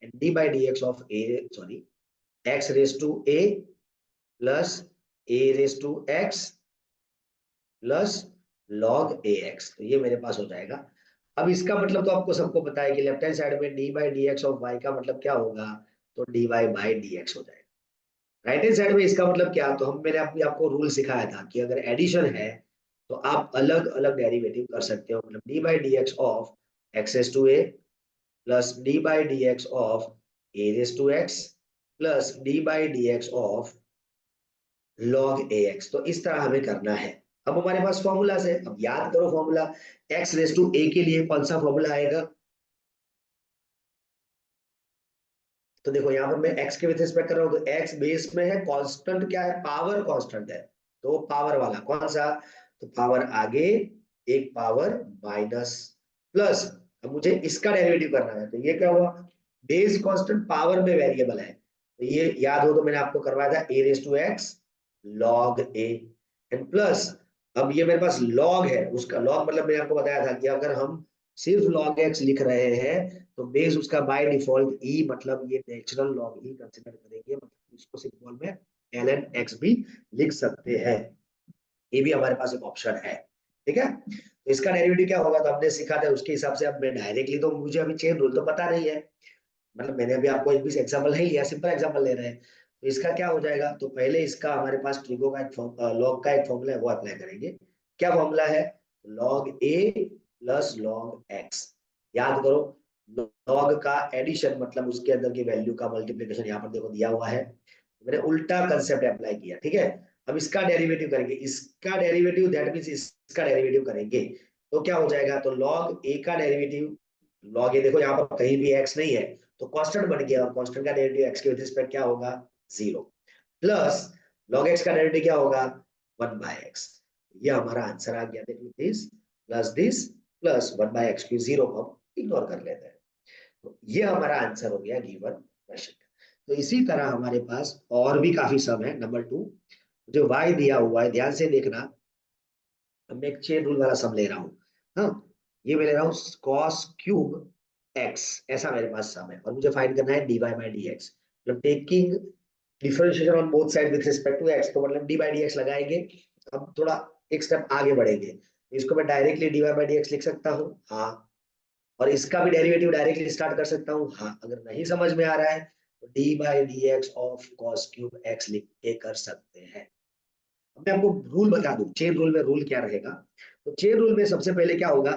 and d by dx of a, sorry, x raise to a plus a raise to x plus log ax, तो ये मेरे पास हो जाएगा। अब इसका मतलब तो आपको सबको पता है कि लेफ्ट हैंड साइड में d by dx of y का मतलब क्या होगा, तो dy बाई dx हो जाएगा। राइट हैंड साइड में इसका मतलब क्या, तो हम मैंने अभी आपको रूल सिखाया था कि अगर एडिशन है तो आप अलग अलग डेरिवेटिव कर सकते हो, मतलब d by D x of x as to a plus d by D x of a raise to x plus d by D x of log a x. तो इस तरह हमें करना है। अब हमारे पास फॉर्मूला है, अब याद करो फॉर्मूला, एक्स रेस टू ए के लिए कौन सा फॉर्मूला आएगा, तो देखो यहाँ पर मैं x के विथ रिस्पेक्ट कर रहा हूँ, तो x बेस में है, कांस्टेंट क्या है, पावर कांस्टेंट है, तो पावर वाला कौन सा, तो पावर आगे एक पावर माइनस प्लस। अब मुझे इसका डेरिवेटिव करना है, तो ये क्या हुआ, बेस कांस्टेंट पावर में वेरिएबल है, तो ये याद हो तो मैंने आपको करवाया था a raise to x log a and plus, अब ये मेरे पास लॉग है, उसका लॉग मतलब मैंने आपको बताया था कि अगर हम सिर्फ log x लिख रहे हैं तो बेस उसका बाय डिफॉल्ट ई, मतलब ये नेचुरल लॉग ई कंसीडर करेंगे, मतलब इसको सिंपल में ln x भी लिख सकते हैं, ये भी हमारे पास एक ऑप्शन है। ठीक है, तो इसका डेरिवेटिव क्या होगा, तो हमने सीखा था उसके हिसाब से, अब मैं डायरेक्टली, तो मुझे अभी चेन रूल तो पता नहीं है, मतलब मैंने अभी आपको एक भी एग्जांपल नहीं लिया, सिंपल एग्जांपल ले रहे हैं, तो इसका क्या हो जाएगा, तो पहले इसका हमारे पास ट्रिगो का एक लॉग का एक फॉर्मूला है वो अप्लाई करेंगे। क्या फॉर्मूला है, log a plus log x, याद करो, log का एडिशन मतलब उसके अंदर की वैल्यू का मल्टीप्लिकेशन, यहाँ पर देखो दिया हुआ है, मैंने उल्टा कंसेप्ट अप्लाई किया। ठीक है, अब इसका डेरिवेटिव करेंगे, इसका डेरिवेटिव दैट मींस इसका डेरिवेटिव करेंगे, तो क्या हो जाएगा, तो log a का डेरिवेटिव, log a देखो यहाँ पर कहीं भी x नहीं है तो कांस्टेंट बन गया, और कांस्टेंट का डेरिवेटिव x के विद रिस्पेक्ट क्या होगा, 0 प्लस log x का डेरिवेटिव क्या होगा, 1 बाय x। ये हमारा आंसर आ गया, देखो this plus 1 by x cube, 0 को हम इग्नोर कर लेते हैं, तो ये हमारा आंसर हो गया गिवन क्वेश्चन का। तो इसी तरह हमारे पास और भी काफी सम है। नंबर 2 जो y दिया हुआ है, ध्यान से देखना, मैं एक चेन रूल वाला सम ले रहा हूँ, हाँ, ये मैं ले रहा हूँ cos क्यूब x, ऐसा मेरे पास सम है, और मुझे फाइंड करना है dy बाई डी एक्स, मतलब taking differentiation on both side with respect to x, तो मतलब dy बाई डी एक्स लगाएंगे। अब थोड़ा एक स्टेप आगे बढ़ेंगे, इसको मैं directly dy by D x लिख सकता हूँ, हाँ, और इसका भी डेरिवेटिव डायरेक्टली स्टार्ट कर सकता हूँ, हाँ, अगर नहीं समझ में आ रहा है तो D by D x of cos cube x लिख के कर सकते हैं। अब मैं आपको रूल बता दूं, चेन रूल में रूल क्या रहेगा, तो चेन रूल में सबसे पहले क्या होगा,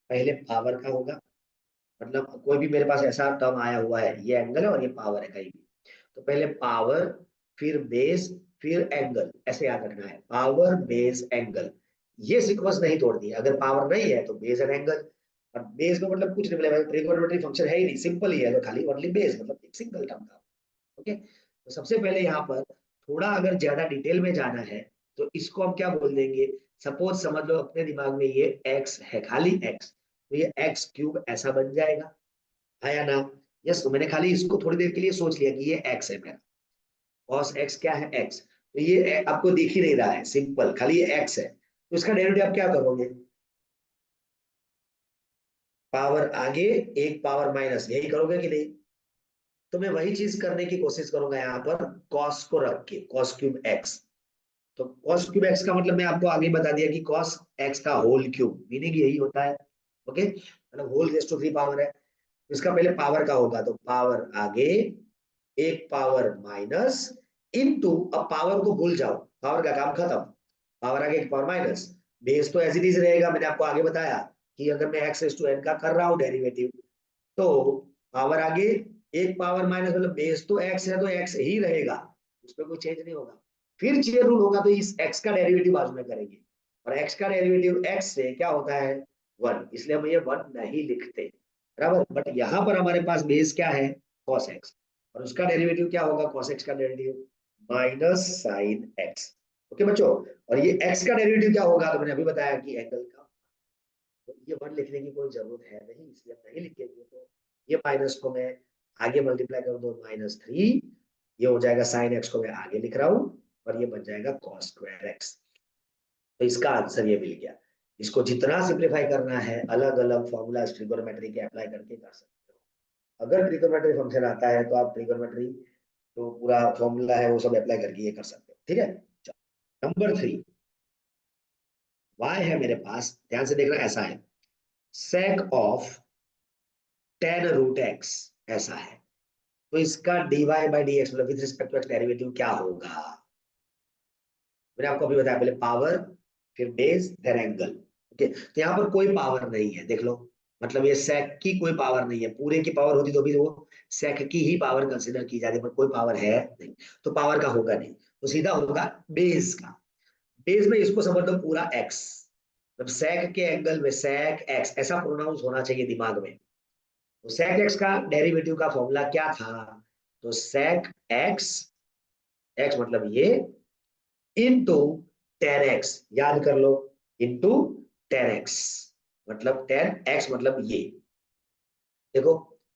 पहले पावर का होगा, मतलब कोई भी मेरे पास ऐसा टर्म आया हुआ है, ये एंगल है और ये पावर है कहीं भी, तो पहले पावर फिर बेस फिर एंगल, ऐसे याद रखना है, पावर बेस एंगल, ये सीक्वेंस नहीं तोड़नी है, अगर पावर नहीं है तो बेस एंड एंगल, और बेस में मतलब कुछ नहीं मिलेगा, ट्रिगोनोमेट्री फंक्शन है ही नहीं, सिंपल ही है, तो खाली ओनली बेस, मतलब एक सिंगल टर्म का। ओके, तो सबसे पहले यहाँ पर थोड़ा अगर ज्यादा डिटेल में जाना है तो इसको हम क्या बोल देंगे, सपोज समझ लो अपने दिमाग में ये x है, खाली x, तो ये x क्यूब ऐसा बन जाएगा, है या ना, यस, तो मैंने खाली इसको थोड़ी देर के लिए सोच लिया कि ये x है मेरा, cos x क्या है x, तो ये आपको दिख ही नहीं रहा है, सिंपल खाली ये x है, तो इसका डेरिवेटिव आप क्या करोगे, पावर आगे एक पावर माइनस, यही करोगे कि नहीं, तो मैं वही चीज करने की कोशिश करूंगा यहाँ पर, cos को रख के, cos क्यूब x, तो cos क्यूब x का मतलब मैं आपको आगे बता दिया कि cos x का होल क्यूब, मीनिंग यही होता है। ओके, मतलब होल रेज़ टू 3 पावर है, इसका पहले पावर का होगा, तो पावर आगे एक पावर माइनस इनटू, अब पावर को भूल जाओ, पावर का काम खत्म, पावर आगे एक पावर माइनस, बेस तो एज इट इज रहेगा, मैंने आपको आगे बताया कि अगर मैं x रेज़ टू n का कर रहा हूं डेरिवेटिव, तो पावर आगे एक पावर माइनस, मतलब बेस तो x है तो x ही रहेगा, उसमें कोई चेंज नहीं होगा, फिर चेयर रूल होगा तो इस x का डेरिवेटिव बाजू में करेंगे, और x का डेरिवेटिव x से क्या होता है 1, इसलिए हम ये 1 नहीं लिखते, बराबर, बट यहाँ पर हमारे पास बेस क्या है cos x, और उसका डेरिवेटिव क्या होगा, cos x का derivative minus sine x। Okay बच्चों, और ये x का डेरिवेटिव क्या होगा, तो मैंने अभी बताया कि एंगल का, तो ये 1 लिखने की कोई जरूरत है नहीं, इसलिए हम नहीं लिखेंगे, तो ये माइनस को मैं आगे मल्टीप्लाई कर दो, -3, ये हो जाएगा साइन एक्स को मैं आगे लिख रहा हूं, और ये बन जाएगा कॉस स्क्वायर एक्स, तो इसका आंसर ये मिल गया। इसको जितना सिंप्लीफाई करना है, अलग अलग फॉर्मूला ट्रिगोनोमेट्री के अप्लाई करके कर सकते हो, अगर ट्रिगोनोमेट्री फंक्शन आता है तो आप ट्रिगोनोमेट्री तो पूरा फॉर्मूला है वो सब अप्लाई करके ये कर सकते हो। ठीक है, नंबर 3 y है मेरे पास, ध्यान से देखना, ऐसा है sec of tan root x, ऐसा है, तो इसका dy बाई डी एक्स मतलब with respect to x derivative क्या होगा? मैंने आपको अभी बताया, पहले पावर, फिर बेस, फिर एंगल। ओके, तो यहाँ पर कोई पावर नहीं है, देख लो। मतलब ये सेक की कोई पावर नहीं है, पूरे की पावर होती तो भी वो सेक की ही पावर कंसिडर की जाती, पर कोई पावर है नहीं, तो पावर का होगा नहीं, तो सीधा होगा बेस का। बेस में इसको समझ लो पूरा एक्स, मतलब सेक के एंगल में सेक एक्स ऐसा प्रोनाउंस होना चाहिए दिमाग में। तो सेक एक्स का डेरिवेटिव का फॉर्मूला क्या था? तो सेक एक्स, एक्स मतलब ये, इनटू टेन एक्स, याद कर लो, इनटू टेन एक्स, मतलब टेन एक्स मतलब ये। देखो,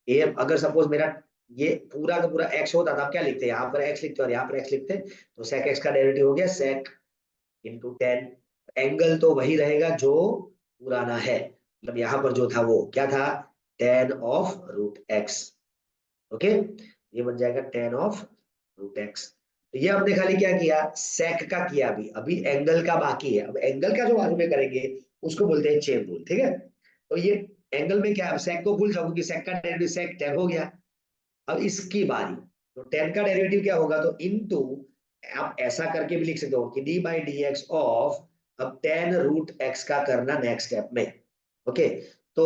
ये अगर सपोज मेरा ये पूरा का पूरा एक्स होता था, आप क्या लिखते हैं, यहाँ पर एक्स लिखते और यहाँ पर एक्स लिखते, तो सेक एक्स का डेरिवेटिव हो गया सेक इंटू टेन। एंगल तो वही रहेगा जो पुराना है, मतलब यहाँ पर जो था वो क्या था, tan of root x. Okay, ये बन जाएगा टेन ऑफ रूट एक्स। तो ये हमने खाली क्या किया, सेक का किया, अभी अभी एंगल का बाकी है। अब एंगल का जो बाद में करेंगे उसको बोलते हैं चेन रूल, ठीक है। तो ये एंगल में क्या है, सेक को भूल जाओ क्योंकि सेक का डेरिवेटिव सेक टेन हो गया। अब इसकी बारी, तो टेन का डेरिवेटिव क्या होगा, तो इनटू, आप ऐसा करके भी लिख सकते हो कि d by D x of, अब टेन रूट एक्स का करना नेक्स्ट स्टेप में। ओके, तो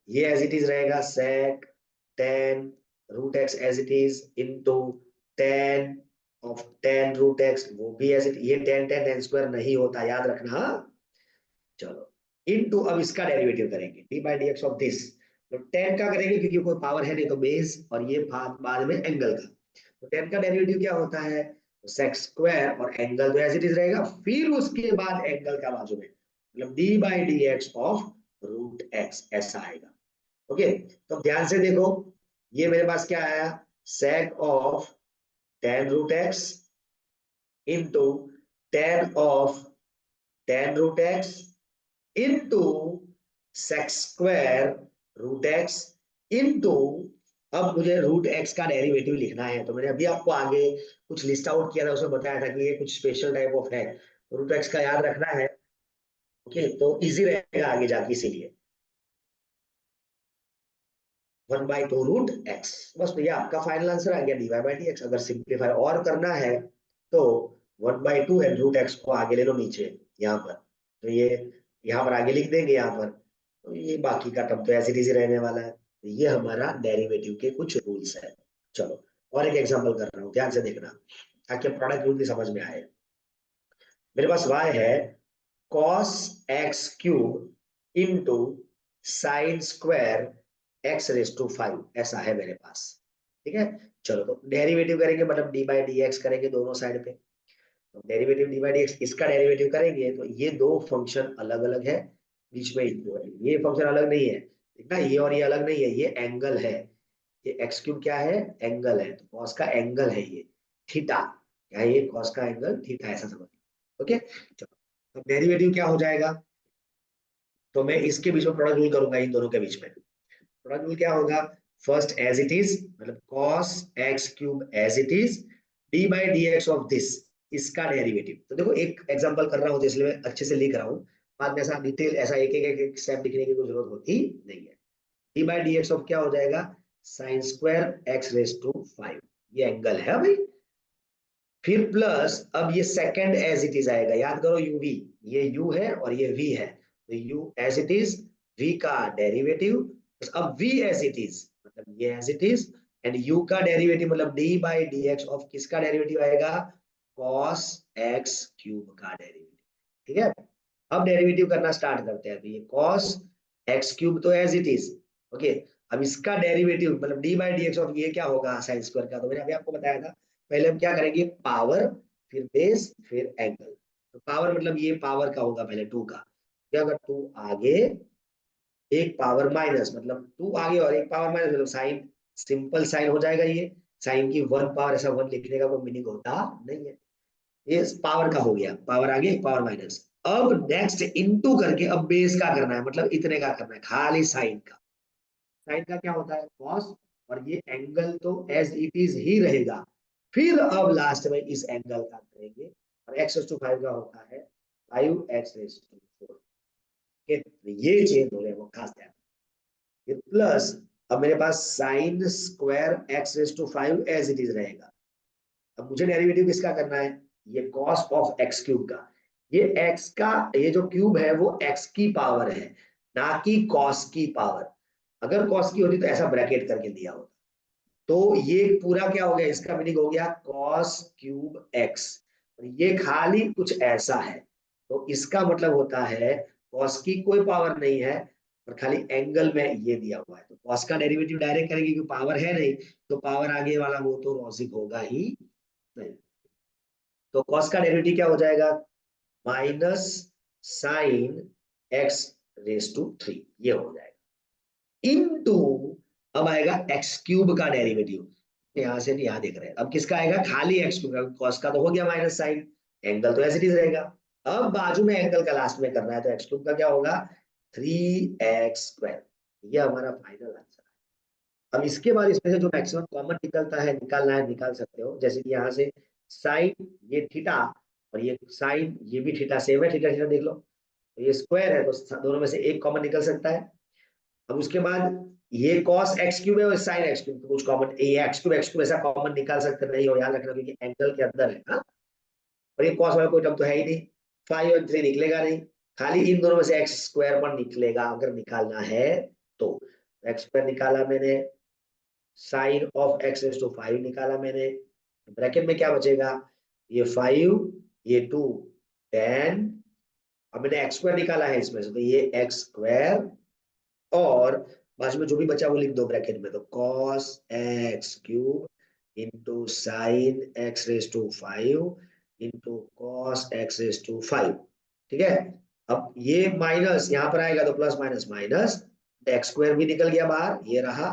ये एज इट इज रहेगा sec tan root X as it is into tan of tan root X, वो भी एज इट, ये टेन टेन टेन स्क्वायर नहीं होता, याद रखना हाँ? चलो, इनटू अब इसका डेरिवेटिव करेंगे D by D x of this, तो टेन का करेंगे क्योंकि कोई पावर है नहीं, तो बेस, और ये बाद में एंगल का। तो टेन का डेरिवेटिव क्या होता है, तो सेक स्क्वायर और एंगल तो एज इट इज रहेगा, फिर उसके बाद एंगल का बाजू में, मतलब d by D x of root x ऐसा आएगा। ओके, तो ध्यान से देखो, ये मेरे पास क्या आया, sec of tan root x into tan of tan root x into sec square root x into, अब मुझे रूट एक्स का डेरिवेटिव लिखना है, तो मैंने अभी आपको आगे कुछ लिस्ट आउट किया था, उसमें बताया था कि ये कुछ स्पेशल टाइप ऑफ है, रूट एक्स का याद रखना है। ओके, तो इजी रहेगा आगे जाके, इसीलिए one by two root x, बस तो ये आपका फाइनल आंसर आ गया d y by D x. अगर सिंप्लीफाई और करना है तो one by two and root x को आगे ले लो नीचे यहाँ पर, तो ये यहाँ पर आगे लिख देंगे यहाँ पर, तो ये बाकी का टर्म तो ऐसे इजी रहने वाला है। तो ये हमारा डेरिवेटिव के कुछ रूल्स है। चलो, और एक एग्जांपल कर रहा हूँ, ध्यान से देखना ताकि प्रोडक्ट रूल भी समझ में आए। मेरे पास y है cos x cube into sine square x raise to five, ऐसा है मेरे पास। ठीक है, चलो तो डेरिवेटिव करेंगे, मतलब डी बाई डी एक्स करेंगे दोनों साइड पे। तो derivative D by D x, इसका डेरिवेटिव करेंगे तो ये दो फंक्शन अलग अलग है, बीच में इक्वल, ये फंक्शन अलग नहीं है, ठीक ना, ये और ये अलग नहीं है, ये एंगल है। ये एक्स क्यूब क्या है, एंगल है, तो कॉस का एंगल है ये, थीटा, क्या है ये, कॉस का एंगल थीटा, ऐसा समझ। ओके, चलो, तो डेरिवेटिव क्या हो जाएगा, तो मैं इसके बीच में प्रोडक्ट रूल करूंगा, इन दोनों के बीच में प्रोडक्ट रूल क्या होगा, फर्स्ट एज इट इज, मतलब cos x cube as it is, d by D x of this, इसका डेरिवेटिव। तो देखो एक एग्जांपल कर रहा हूं तो इसलिए मैं अच्छे से लिख रहा हूं, बाद में ऐसा डिटेल ऐसा एक एक एक स्टेप लिखने की कोई जरूरत होती नहीं है। D by D x of क्या हो जाएगा, sine square x raise to five, ये एंगल है भाई, फिर प्लस, अब ये सेकंड एज इट इज आएगा, याद करो यू वी, ये यू है और ये वी है, तो u as it is, v का डेरिवेटिव, अब वी एज इट इज मतलब ये as it is, and u का डेरिवेटिव मतलब d by D x of किसका डेरिवेटिव आएगा, cos x क्यूब का डेरिवेटिव। ठीक है, अब डेरिवेटिव करना स्टार्ट करते हैं, तो ये cos x क्यूब तो एज इट इज। ओके, अब इसका डेरिवेटिव मतलब d by D x of ये क्या होगा, साइन स्क्वायर का, तो मैंने अभी आपको बताया था, पहले हम क्या करेंगे, पावर, फिर बेस, फिर एंगल। तो पावर मतलब ये पावर का होगा पहले टू का, क्या अगर टू आगे एक पावर माइनस, मतलब टू आगे और एक पावर माइनस, मतलब साइन, सिंपल साइन हो जाएगा ये, साइन की वन पावर, ऐसा वन लिखने का कोई मीनिंग होता नहीं है। ये पावर का हो गया, पावर आगे एक पावर माइनस। अब नेक्स्ट इनटू करके अब बेस का करना है, मतलब इतने का करना है, खाली साइन का। साइन का क्या होता है, कॉस, और ये एंगल तो एज इट इज ही रहेगा, फिर अब लास्ट में इस एंगल का करेंगे, और एक्स टू फाइव का होता है फाइव एक्स टू फोर। ये चेंज हो रहे हैं वो खास ध्यान, ये प्लस, अब मेरे पास sine square X raise to 5 as it is रहेगा। अब मुझे डेरिवेटिव किसका करना है, ये कॉस ऑफ एक्स क्यूब का। ये एक्स का ये जो क्यूब है वो एक्स की पावर है, ना कि कॉस की पावर। अगर कॉस की होती तो ऐसा ब्रैकेट करके दिया होता। तो ये पूरा क्या हो गया, इसका मीनिंग हो गया कॉस क्यूब एक्स। ये खाली कुछ ऐसा है, तो इसका मतलब होता है कॉस की कोई पावर नहीं है और खाली एंगल में ये दिया हुआ है। तो कॉस का डेरिवेटिव डायरेक्ट करेंगे क्योंकि पावर है नहीं, तो पावर आगे वाला वो तो लॉजिक होगा ही नहीं। तो कॉस का डेरिवेटिव क्या हो जाएगा, minus sine x raise to 3, ये हो जाएगा इनटू, अब आएगा एक्स क्यूब का डेरिवेटिव। यहां से नहीं, यहां देख रहे हैं, अब किसका आएगा, खाली एक्स क्यूब। कॉस का तो हो गया माइनस साइन, एंगल तो एज इट इज रहेगा। अब बाजू में एंगल का लास्ट में करना है, तो एक्स क्यूब का क्या होगा, 3x²। ये हमारा फाइनल आंसर है। अब इसके बाद इसमें से जो मैक्सिमम कॉमन निकलता है, निकालना है निकाल सकते हो। जैसे कि यहाँ से साइन ये थीटा और ये साइन ये भी थीटा सेम है, थीटा थीटा देख लो, तो ये स्क्वायर है तो दोनों में से एक कॉमन निकल सकता है। अब उसके बाद ये cos एक्स क्यूब है और साइन एक्स क्यूब, तो कुछ कॉमन, ये एक्स क्यूब ऐसा कॉमन निकाल सकते नहीं हो, याद रखना क्योंकि एंगल के अंदर है। हाँ, और ये cos वाला कोई टर्म तो है ही नहीं, 5 और 3 निकलेगा नहीं, खाली इन दोनों में से एक्स स्क्वायर पर निकलेगा अगर निकालना है तो। एक्स स्क्वायर निकाला मैंने, sine of x raise to 5 निकाला मैंने, ब्रैकेट में क्या बचेगा, ये 5 ये 2 10। अब मैंने एक्स स्क्वायर निकाला है इसमें से, तो ये एक्स स्क्वायर और बाद में जो भी बचा वो लिख दो ब्रैकेट में, तो cos x cube into sine x raise to 5 into cos x raise to 5। ठीक है, अब ये माइनस यहाँ पर आएगा तो plus minus minus, x square भी निकल गया बाहर, ये रहा,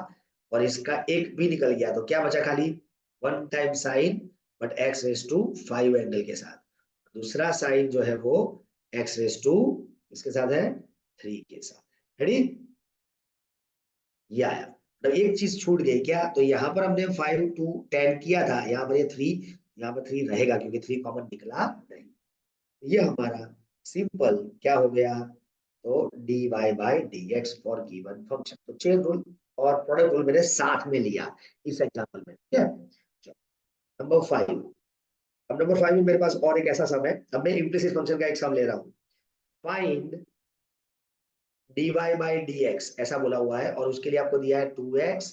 और इसका एक भी निकल गया, तो क्या बचा, खाली 1 time sine but x raise to 5 angle के साथ। दूसरा साइन जो है वो एक्स रेज टू इसके साथ है 3 के साथ। रेडी, ये आया। मतलब एक चीज छूट गई क्या, तो यहाँ पर हमने 5 to 10 किया था, यहाँ पर ये 3, यहाँ पर 3 रहेगा क्योंकि 3 कॉमन निकला नहीं। ये हमारा सिंपल क्या हो गया, तो dy by dx for given function. तो चेन रूल और प्रोडक्ट रूल मैंने साथ में लिया इस एग्जांपल में। ठीक है, नंबर 5। अब नंबर 5 में मेरे पास और एक ऐसा सम है, अब मैं इम्प्लिसिट फंक्शन का एक सम ले रहा हूँ। फाइंड dy बाई dx ऐसा बोला हुआ है, और उसके लिए आपको दिया है 2x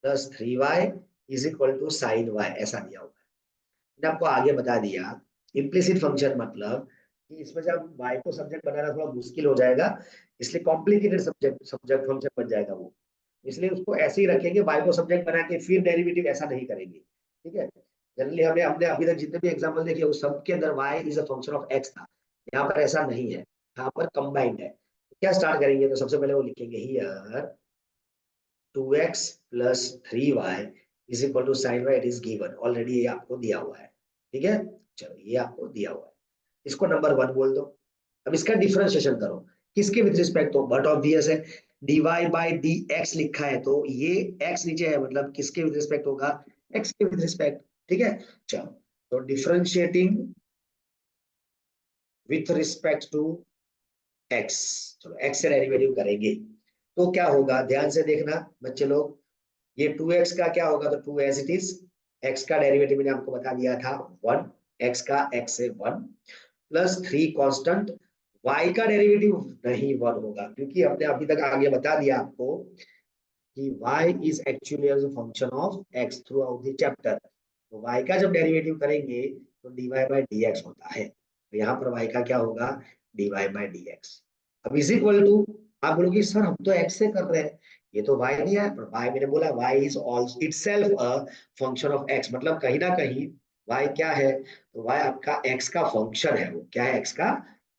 plus 3y is equal to sine y, ऐसा दिया हुआ है। मैंने आपको आगे बता दिया इम्प्लिसिट फंक्शन मतलब कि इसमें से अब y को सब्जेक्ट बनाना थोड़ा मुश्किल हो जाएगा, इसलिए कॉम्प्लिकेटेड सब्जेक्ट सब्जेक्ट फंक्शन बन जाएगा वो, इसलिए उसको ऐसे ही रखेंगे, y को सब्जेक्ट बना के फिर डेरिवेटिव ऐसा नहीं करेंगे। ठीक है, जनरली हमने हमने अभी तक जितने भी एग्जाम्पल देखे उस सब के अंदर y is a function of x था, यहाँ पर ऐसा नहीं है, यहाँ पर कंबाइंड है। क्या स्टार्ट करेंगे, तो सबसे पहले वो लिखेंगे here 2x plus 3y is equal to sine y, it is given already, ये आपको दिया हुआ है। ठीक है, चलो ये आपको दिया हुआ है, इसको नंबर 1 बोल दो। अब इसका डिफरेंशिएशन करो, किसके विद रिस्पेक्ट, तो बट ऑब्वियस है, dy बाई dx लिखा है तो ये x नीचे है, मतलब किसके विद रिस्पेक्ट होगा, x के विद रिस्पेक्ट। ठीक है, चलो तो differentiating with respect to x, चलो x से डेरिवेटिव करेंगे तो क्या होगा, ध्यान से देखना बच्चे लोग, ये 2x का क्या होगा, तो 2 एज इट इज, x का डेरिवेटिव मैंने आपको बता दिया था 1, x का x से 1 प्लस 3 कांस्टेंट, y का डेरिवेटिव नहीं 1 होगा, क्योंकि हमने अभी तक आगे बता दिया आपको कि y is actually as a function of x throughout the chapter. तो y का जब डेरिवेटिव करेंगे तो dy बाई dx होता है, तो यहाँ पर y का क्या होगा, dy बाई dx। अब इज इक्वल टू, आप बोलोगे सर हम तो x से कर रहे हैं, ये तो y नहीं है, पर y मैंने बोला y is also itself a function of x, मतलब कहीं ना कहीं y क्या है, तो y आपका x का फंक्शन है, वो क्या है, x का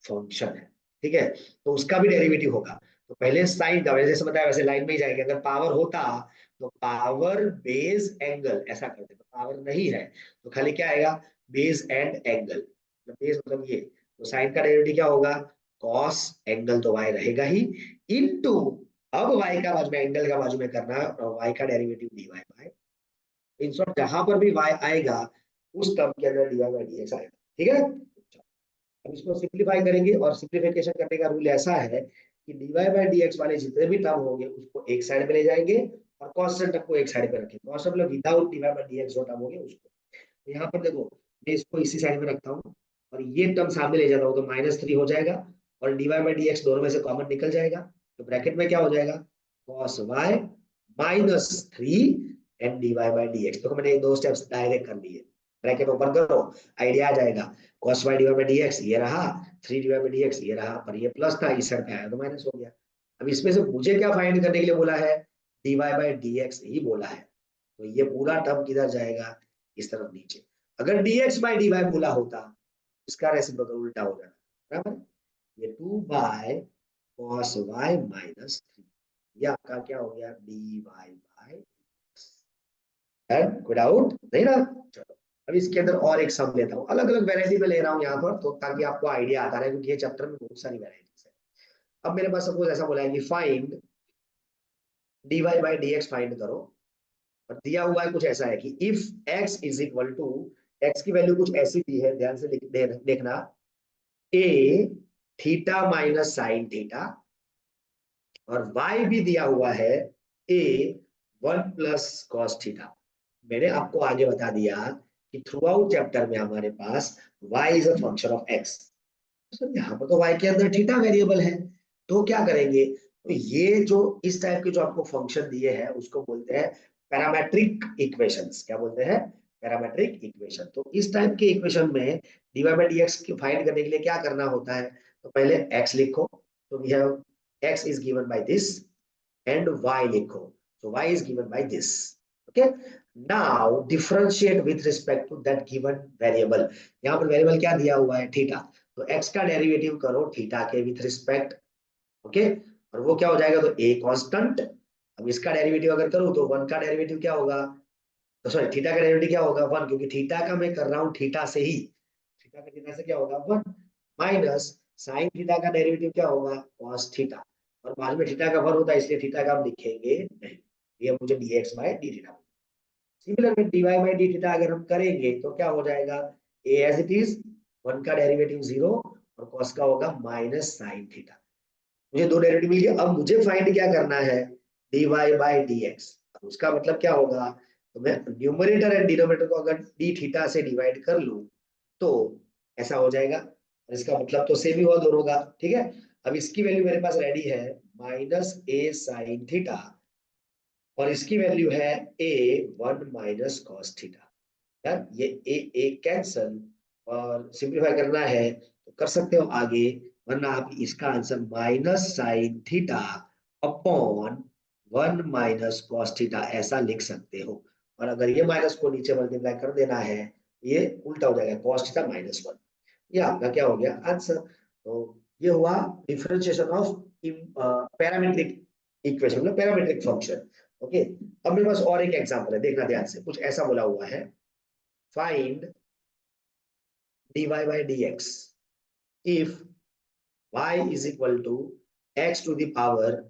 फंक्शन है। ठीक है, तो उसका भी डेरिवेटिव होगा, तो पहले साइन का, जैसे बताया वैसे लाइन में ही जाएंगे, अगर पावर होता तो पावर बेस एंगल ऐसा करते, तो पावर नहीं है तो खाली क्या आएगा, बेस एंड एंगल, बेस मतलब ये, तो साइन का डेरिवेटिव क्या होगा, कॉस एंगल तो y रहेगा ही, इनटू, अब y का बाजू में एंगल का बाजू में करना है, और y का derivative dy by, in short जहां पर भी y आएगा उस टर्म के अंदर dy बाय dx आएगा। ठीक है, अब इसको सिंप्लीफाई करेंगे, और सिंप्लीफिकेशन करने का रूल ऐसा है कि dy बाई dx वाले जितने भी टर्म होंगे उसको एक साइड में ले जाएंगे, और कांस्टेंट को एक साइड पे रखें, कांस्टेंट मतलब विदाउट dy बाय dx जो टर्म हो गया उसको। तो यहाँ पर देखो मैं इसको इसी साइड में रखता हूँ और ये टर्म सामने ले जाता हूँ तो -3 हो जाएगा और dy बाय dx दोनों में से कॉमन निकल जाएगा। तो ब्रैकेट में क्या हो जाएगा, cos y -3 and dy by dx। तो मैंने दो स्टेप्स डायरेक्ट कर लिए, ब्रैकेट ओपन करो, आइडिया आ जाएगा। cos y dy by dx ये रहा, 3 dy बाय dx ये रहा, पर ये प्लस था, इस साइड पे आया तो माइनस हो गया। अब इसमें से मुझे क्या फाइंड करने के लिए बोला है, dy बाय dx ही बोला है। तो ये पूरा टर्म किधर जाएगा, इस तरफ नीचे। अगर dx बाय dy बोला होता, इसका रेसिप्रोकल उल्टा हो जाता, बराबर। ये 2 बाय cos y -3, ये आपका क्या हो गया, dy बाय कोई डाउट नहीं ना। चलो अब इसके अंदर और एक सम लेता हूँ, अलग अलग वैरायटी में ले रहा हूँ यहाँ पर, तो ताकि आपको आइडिया आता रहे, क्योंकि ये चैप्टर में बहुत सारी वैरायटीज है। अब मेरे पास सपोज ऐसा बोला है कि find dy by dx find करो, और दिया हुआ है कुछ ऐसा है कि if x is equal to, x की वैल्यू कुछ ऐसी दी है, ध्यान से देखना, a theta minus sine theta, और y भी दिया हुआ है a 1 प्लस कॉस थीटा। मैंने आपको आगे बता दिया कि थ्रू आउट चैप्टर में हमारे पास y is a function of x। तो यहाँ पर तो y के अंदर थीटा वेरिएबल है, तो क्या करेंगे, तो ये जो इस टाइप के जो आपको फंक्शन दिए हैं उसको बोलते हैं पैरामेट्रिक इक्वेशंस। क्या बोलते हैं, पैरामेट्रिक इक्वेशन। तो इस टाइप के इक्वेशन में dy बाय dx की फाइंड करने के लिए क्या करना होता है, तो पहले x लिखो, तो we have x is given by this, and y लिखो, so y is given by this, okay। now differentiate with respect to that given variable। यहाँ पर वेरिएबल क्या दिया हुआ है, थीटा, तो x का डेरिवेटिव करो थीटा के विथ रिस्पेक्ट, ओके, और वो क्या हो जाएगा, तो a कांस्टेंट। अब इसका डेरिवेटिव अगर करूं तो 1 का डेरिवेटिव क्या होगा, तो सॉरी थीटा का डेरिवेटिव क्या होगा 1, क्योंकि थीटा का मैं कर रहा हूँ थीटा से ही, थीटा का थीटा से क्या होगा 1, माइनस साइन थीटा का डेरिवेटिव क्या होगा cos थीटा, और बाद में थीटा का 1 होता है इसलिए थीटा का हम लिखेंगे नहीं, ये मुझे dx by d theta. Similar में dy बाय डी थीटा अगर हम करेंगे तो क्या हो जाएगा, a एज इट इज, 1 का डेरिवेटिव 0 और cos का होगा माइनस साइन थीटा। मुझे दो डेरिवेटिव मिल गया। अब मुझे फाइंड क्या करना है, dy बाय dx। अब उसका मतलब क्या होगा, तो मैं न्यूमरेटर एंड डिनोमिनेटर को अगर d थीटा से डिवाइड कर लूं तो ऐसा हो जाएगा, और इसका मतलब तो सेम ही हुआ दोनों का, ठीक है। अब इसकी वैल्यू मेरे पास रेडी है माइनस a साइन थीटा, और इसकी वैल्यू है a 1 माइनस कॉस थीटा। यार ये ए कैंसल, और सिंप्लीफाई करना है तो कर सकते हो आगे, वरना आप इसका answer minus sine theta upon 1 minus cos theta ऐसा लिख सकते हो। और अगर ये माइनस को नीचे मल्टीप्लाई कर देना है, ये उल्टा हो जाएगा cos थीटा -1। ये आपका क्या हो गया आंसर। तो ये हुआ डिफरेंशिएशन ऑफ पैरामीट्रिक इक्वेशन, मतलब पैरामीट्रिक फंक्शन, ओके। अब मेरे पास और एक एग्जांपल है, देखना ध्यान से, कुछ ऐसा बोला हुआ है, find dy by dx if y is equal to x to the power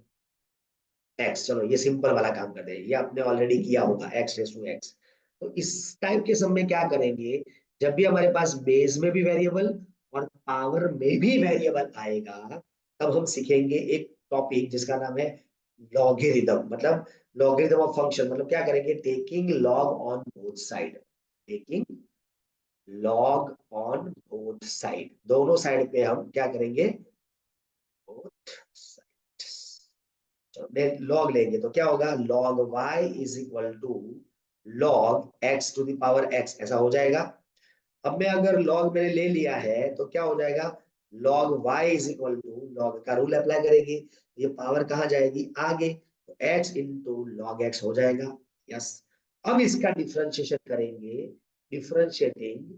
x। चलो ये सिंपल वाला काम करते हैं, ये आपने ऑलरेडी किया होगा, x रेस टू x। तो इस टाइप के सब में क्या करेंगे, जब भी हमारे पास बेस में भी वेरिएबल और पावर में भी वेरिएबल आएगा, तब हम सीखेंगे एक टॉपिक जिसका नाम है लॉगरिथम, मतलब लॉगरिथम ऑफ फंक्शन। मतलब क्या करेंगे, taking log on both side, taking log on both side, दोनों साइड पे हम क्या करेंगे, बोथ साइड लॉग लेंगे तो क्या होगा, log y is equal to log x to the power x, ऐसा हो जाएगा। अब मैं अगर लॉग मैंने ले लिया है तो क्या हो जाएगा, log y is equal to, log का रूल अप्लाई करेंगे, ये पावर कहाँ जाएगी आगे, तो x इंटू लॉग x हो जाएगा, यस। अब इसका डिफरेंशिएशन करेंगे, differentiating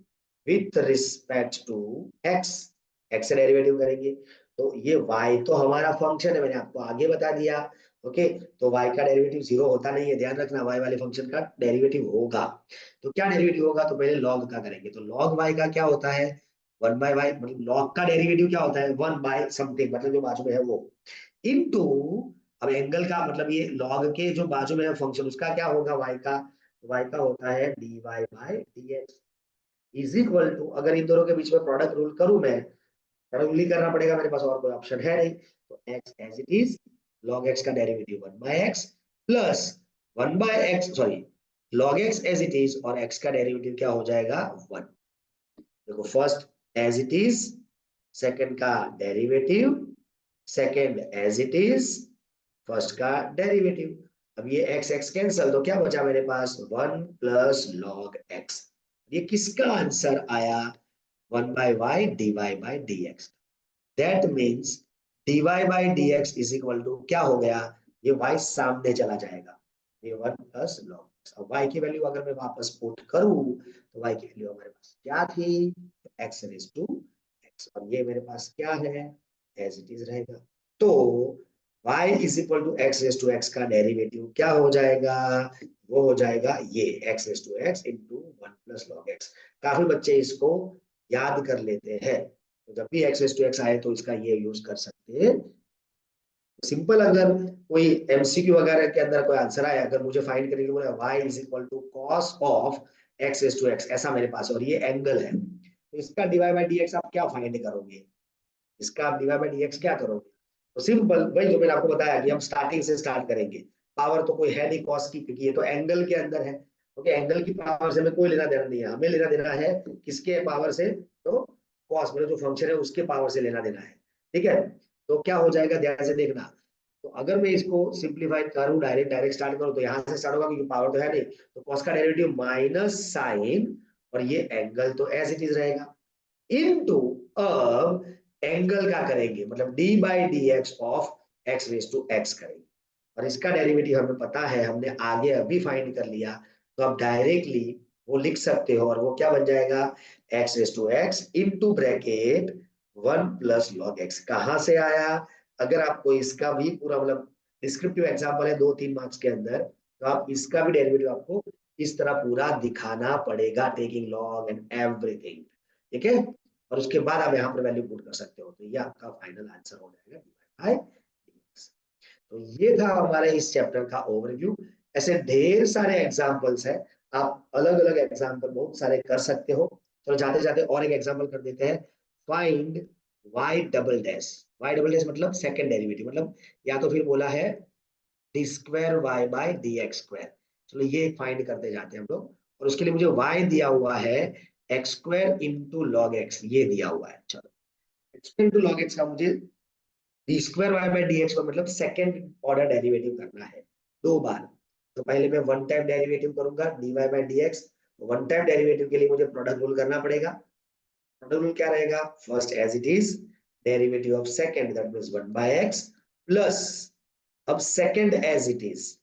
with respect to x, x से डेरिवेटिव करेंगे, तो ये y तो हमारा फंक्शन है, मैंने आपको आगे बता दिया, ओके। तो y का डेरिवेटिव 0 होता नहीं है, ध्यान रखना, y वाले फंक्शन का डेरिवेटिव होगा। तो क्या डेरिवेटिव होगा, तो पहले लॉग का करेंगे, तो लॉग y का क्या होता है 1 बाय y, मतलब लॉग का डेरिवेटिव क्या होता है 1 बाय समथिंग, मतलब जो बाजू में है वो, इनटू, अब एंगल का मतलब ये लॉग के जो बाजू में है फंक्शन उसका क्या होगा y का होता है dy by dx is equal to, अगर इन दोनों के बीच में प्रोडक्ट रूल करूं मैं, प्रोडक्ट रूल ही करना पड़ेगा, मेरे पास और कोई ऑप्शन है नहीं, तो x as it is, log x का derivative 1 by x plus 1/x sorry log x as it is और x का डेरिवेटिव क्या हो जाएगा 1। देखो first as it is, second का derivative, second as it is, first का डेरिवेटिव। अब ये x x कैंसल तो क्या बचा मेरे पास 1 प्लस लॉग x। ये किसका आंसर आया 1/y dy by dx। That means dy by dx is equal to क्या हो गया, ये y सामने चला जाएगा, ये 1 प्लस लॉग x। अब y की वैल्यू अगर मैं वापस पुट करूं तो y की वैल्यू हमारे पास क्या थी, x रेज टू x, और ये मेरे पास क्या है एज इट इज रहेगा। तो y is equal to x raise to x का डेरिवेटिव क्या हो जाएगा, वो हो जाएगा ये x रेज टू x इंटू 1 प्लस लॉग x। काफी बच्चे इसको याद कर लेते हैं, तो जब भी x रेज टू x आए तो इसका ये यूज कर सकते हैं। सिंपल अगर कोई एमसीक्यू वगैरह के अंदर कोई आंसर आया, अगर मुझे फाइंड करने के लिए बोला y is equal to cos of x raise to x, ऐसा मेरे पास और ये एंगल है, तो इसका डिवाइड बाय dx आप क्या फाइंड करोगे, इसका आप डिवाइड बाय dx क्या करोगे। तो सिंपल वही जो मैंने आपको बताया कि हम स्टार्टिंग से स्टार्ट करेंगे। पावर तो कोई है नहीं कॉस की, क्योंकि ये तो एंगल के अंदर है। ओके, एंगल की पावर से हमें कोई लेना देना नहीं है, हमें लेना देना है किसके पावर से, तो कॉस मतलब जो फंक्शन है उसके पावर से लेना देना है। ठीक है, तो क्या हो जाएगा ध्यान से देखना। तो अगर मैं इसको सिंप्लीफाई करूं, डायरेक्ट डायरेक्ट स्टार्ट करूं, तो यहां से स्टार्ट होगा क्योंकि पावर तो है नहीं, तो कॉस का डेरिवेटिव माइनस साइन, और ये एंगल तो एज इट इज रहेगा, इनटू अब एंगल क्या करेंगे, मतलब d by D x of x raise to x करेंगे, और इसका डेरिवेटिव हमें पता है, हमने आगे अभी फाइंड कर लिया, तो आप डायरेक्टली वो लिख सकते हो, और वो क्या बन जाएगा x raise to x into bracket 1 plus log x. कहां से आया, अगर आपको इसका भी पूरा मतलब डिस्क्रिप्टिव एग्जाम्पल है 2-3 मार्क्स के अंदर, तो आप इसका भी डेरिवेटिव आपको इस तरह पूरा दिखाना पड़ेगा, टेकिंग लॉग एंड एवरीथिंग। ठीक है, और उसके बाद आप यहाँ पर वैल्यू पुट कर सकते हो, तो ये आपका फाइनल आंसर हो जाएगा dy बाय dx। तो ये था हमारे इस चैप्टर का ओवरव्यू। ऐसे ढेर सारे एग्जांपल्स हैं, आप अलग अलग एग्जांपल बहुत सारे कर सकते हो। चलो जाते जाते और एक एग्जांपल कर देते हैं। Find y double dash. y double dash मतलब सेकंड डेरिवेटिव, मतलब या तो फिर बोला है d square y by D x square. चलो ये फाइंड करते जाते हैं हम लोग, और उसके लिए मुझे y दिया हुआ है x square into log x, ये दिया हुआ है। चलो एक्स इंटू लॉग एक्स का मुझे d square y by D x का मतलब सेकेंड ऑर्डर डेरिवेटिव करना है 2 बार। तो पहले मैं वन टाइम डेरिवेटिव करूंगा d y by D x. One time derivative के लिए मुझे प्रोडक्ट रूल करना पड़ेगा। प्रोडक्ट रूल क्या रहेगा, first as it is derivative of second that means 1 by x plus, अब सेकेंड एज इट इज,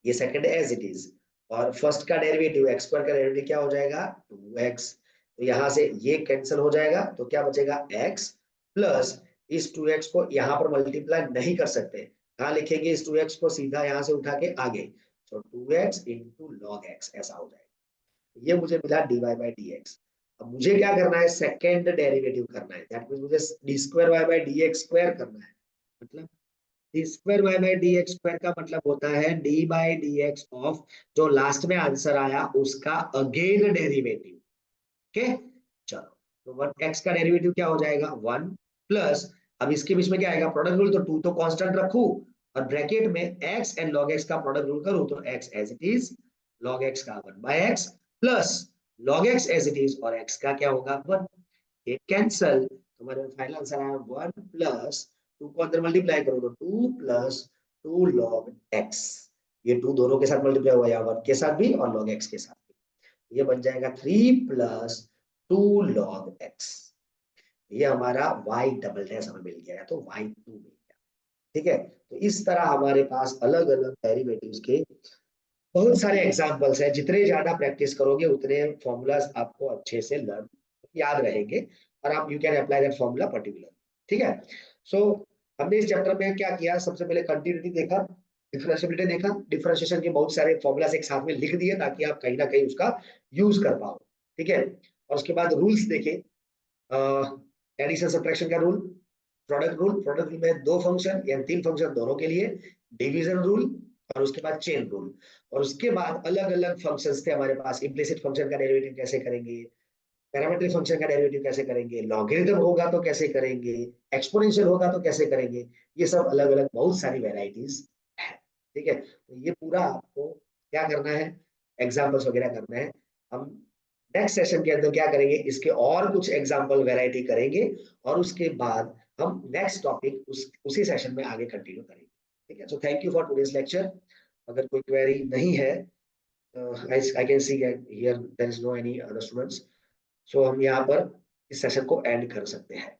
ये सेकेंड एज इट इज, और फर्स्ट का डेरिवेटिव एक्स स्क्वायर का डेरिवेटिव क्या हो जाएगा 2x। तो यहां से ये कैंसिल हो जाएगा, तो क्या बचेगा x प्लस इस 2x को यहां पर मल्टीप्लाई नहीं कर सकते, कहां लिखेंगे इस 2x को, सीधा यहां से उठा के आगे, तो 2x इंटू लॉग एक्स ऐसा हो जाएगा। ये मुझे मिला dy बाई डी एक्स। अब मुझे क्या करना है, सेकेंड डेरिवेटिव करना है, दैट मींस मुझे d square y by D x square करना है। मतलब d square y by D x square का मतलब होता है d by D x of जो लास्ट में आंसर आया उसका अगेन डेरिवेटिव। ओके, चलो तो 1x का डेरिवेटिव क्या हो जाएगा 1 प्लस, अब इसके बीच में क्या आएगा प्रोडक्ट रूल, तो 2 तो कांस्टेंट रखूं, और ब्रैकेट में x एंड log x का प्रोडक्ट रूल करूं, तो x as it is, log x का 1 by x plus log x as it is, और x का क्या होगा 1, ये कैंसल, तो हमारे फाइनल आंसर आया 1 प्लस 2 को अंदर मल्टीप्लाई करो तो 2 प्लस 2 log x, ये 2 दोनों के साथ मल्टीप्लाई हुआ, या 1 के साथ भी और log x के साथ भी, ये बन जाएगा 3 प्लस 2 log x। ये हमारा y डबल डैश हमें मिल गया है, तो y2 मिल गया। ठीक है, तो इस तरह हमारे पास अलग अलग डेरिवेटिव्स के बहुत सारे एग्जांपल्स हैं, जितने ज्यादा प्रैक्टिस करोगे उतने फॉर्मूलाज आपको अच्छे से लर्न याद रहेंगे, और आप you can apply that formula particular. ठीक है, सो हमने इस चैप्टर में क्या किया, सबसे पहले कंटिन्यूटी देखा, डिफरेंशिएबिलिटी देखा, डिफरेंशिएशन के बहुत सारे फॉर्मूलाज एक साथ में लिख दिए ताकि आप कहीं ना कहीं उसका यूज कर पाओ। ठीक है, और उसके बाद रूल्स देखे, एडिशन सब्ट्रैक्शन का रूल, प्रोडक्ट रूल में 2 फंक्शन या 3 फंक्शन दोनों के लिए, डिवीजन रूल, और उसके बाद चेन रूल, और उसके बाद अलग अलग फंक्शंस थे हमारे पास, इम्प्लिसिट फंक्शन का डेरिवेटिव कैसे करेंगे, पैरामीट्रिक फंक्शन का डेरिवेटिव कैसे करेंगे, लॉगरिथम होगा तो कैसे करेंगे, एक्सपोनेंशियल होगा तो कैसे करेंगे, ये सब अलग अलग बहुत सारी वेराइटीज है। ठीक है, तो ये पूरा आपको क्या करना है, एग्जाम्पल्स वगैरह करना है। हम नेक्स्ट सेशन के अंदर क्या करेंगे, इसके और कुछ एग्जाम्पल वैरायटी करेंगे, और उसके बाद हम नेक्स्ट टॉपिक उसी सेशन में आगे कंटिन्यू करेंगे। ठीक है, so thank you for today's lecture. अगर कोई क्वेरी नहीं है, I can see here there is no any other students, so हम यहाँ पर इस सेशन को एंड कर सकते हैं।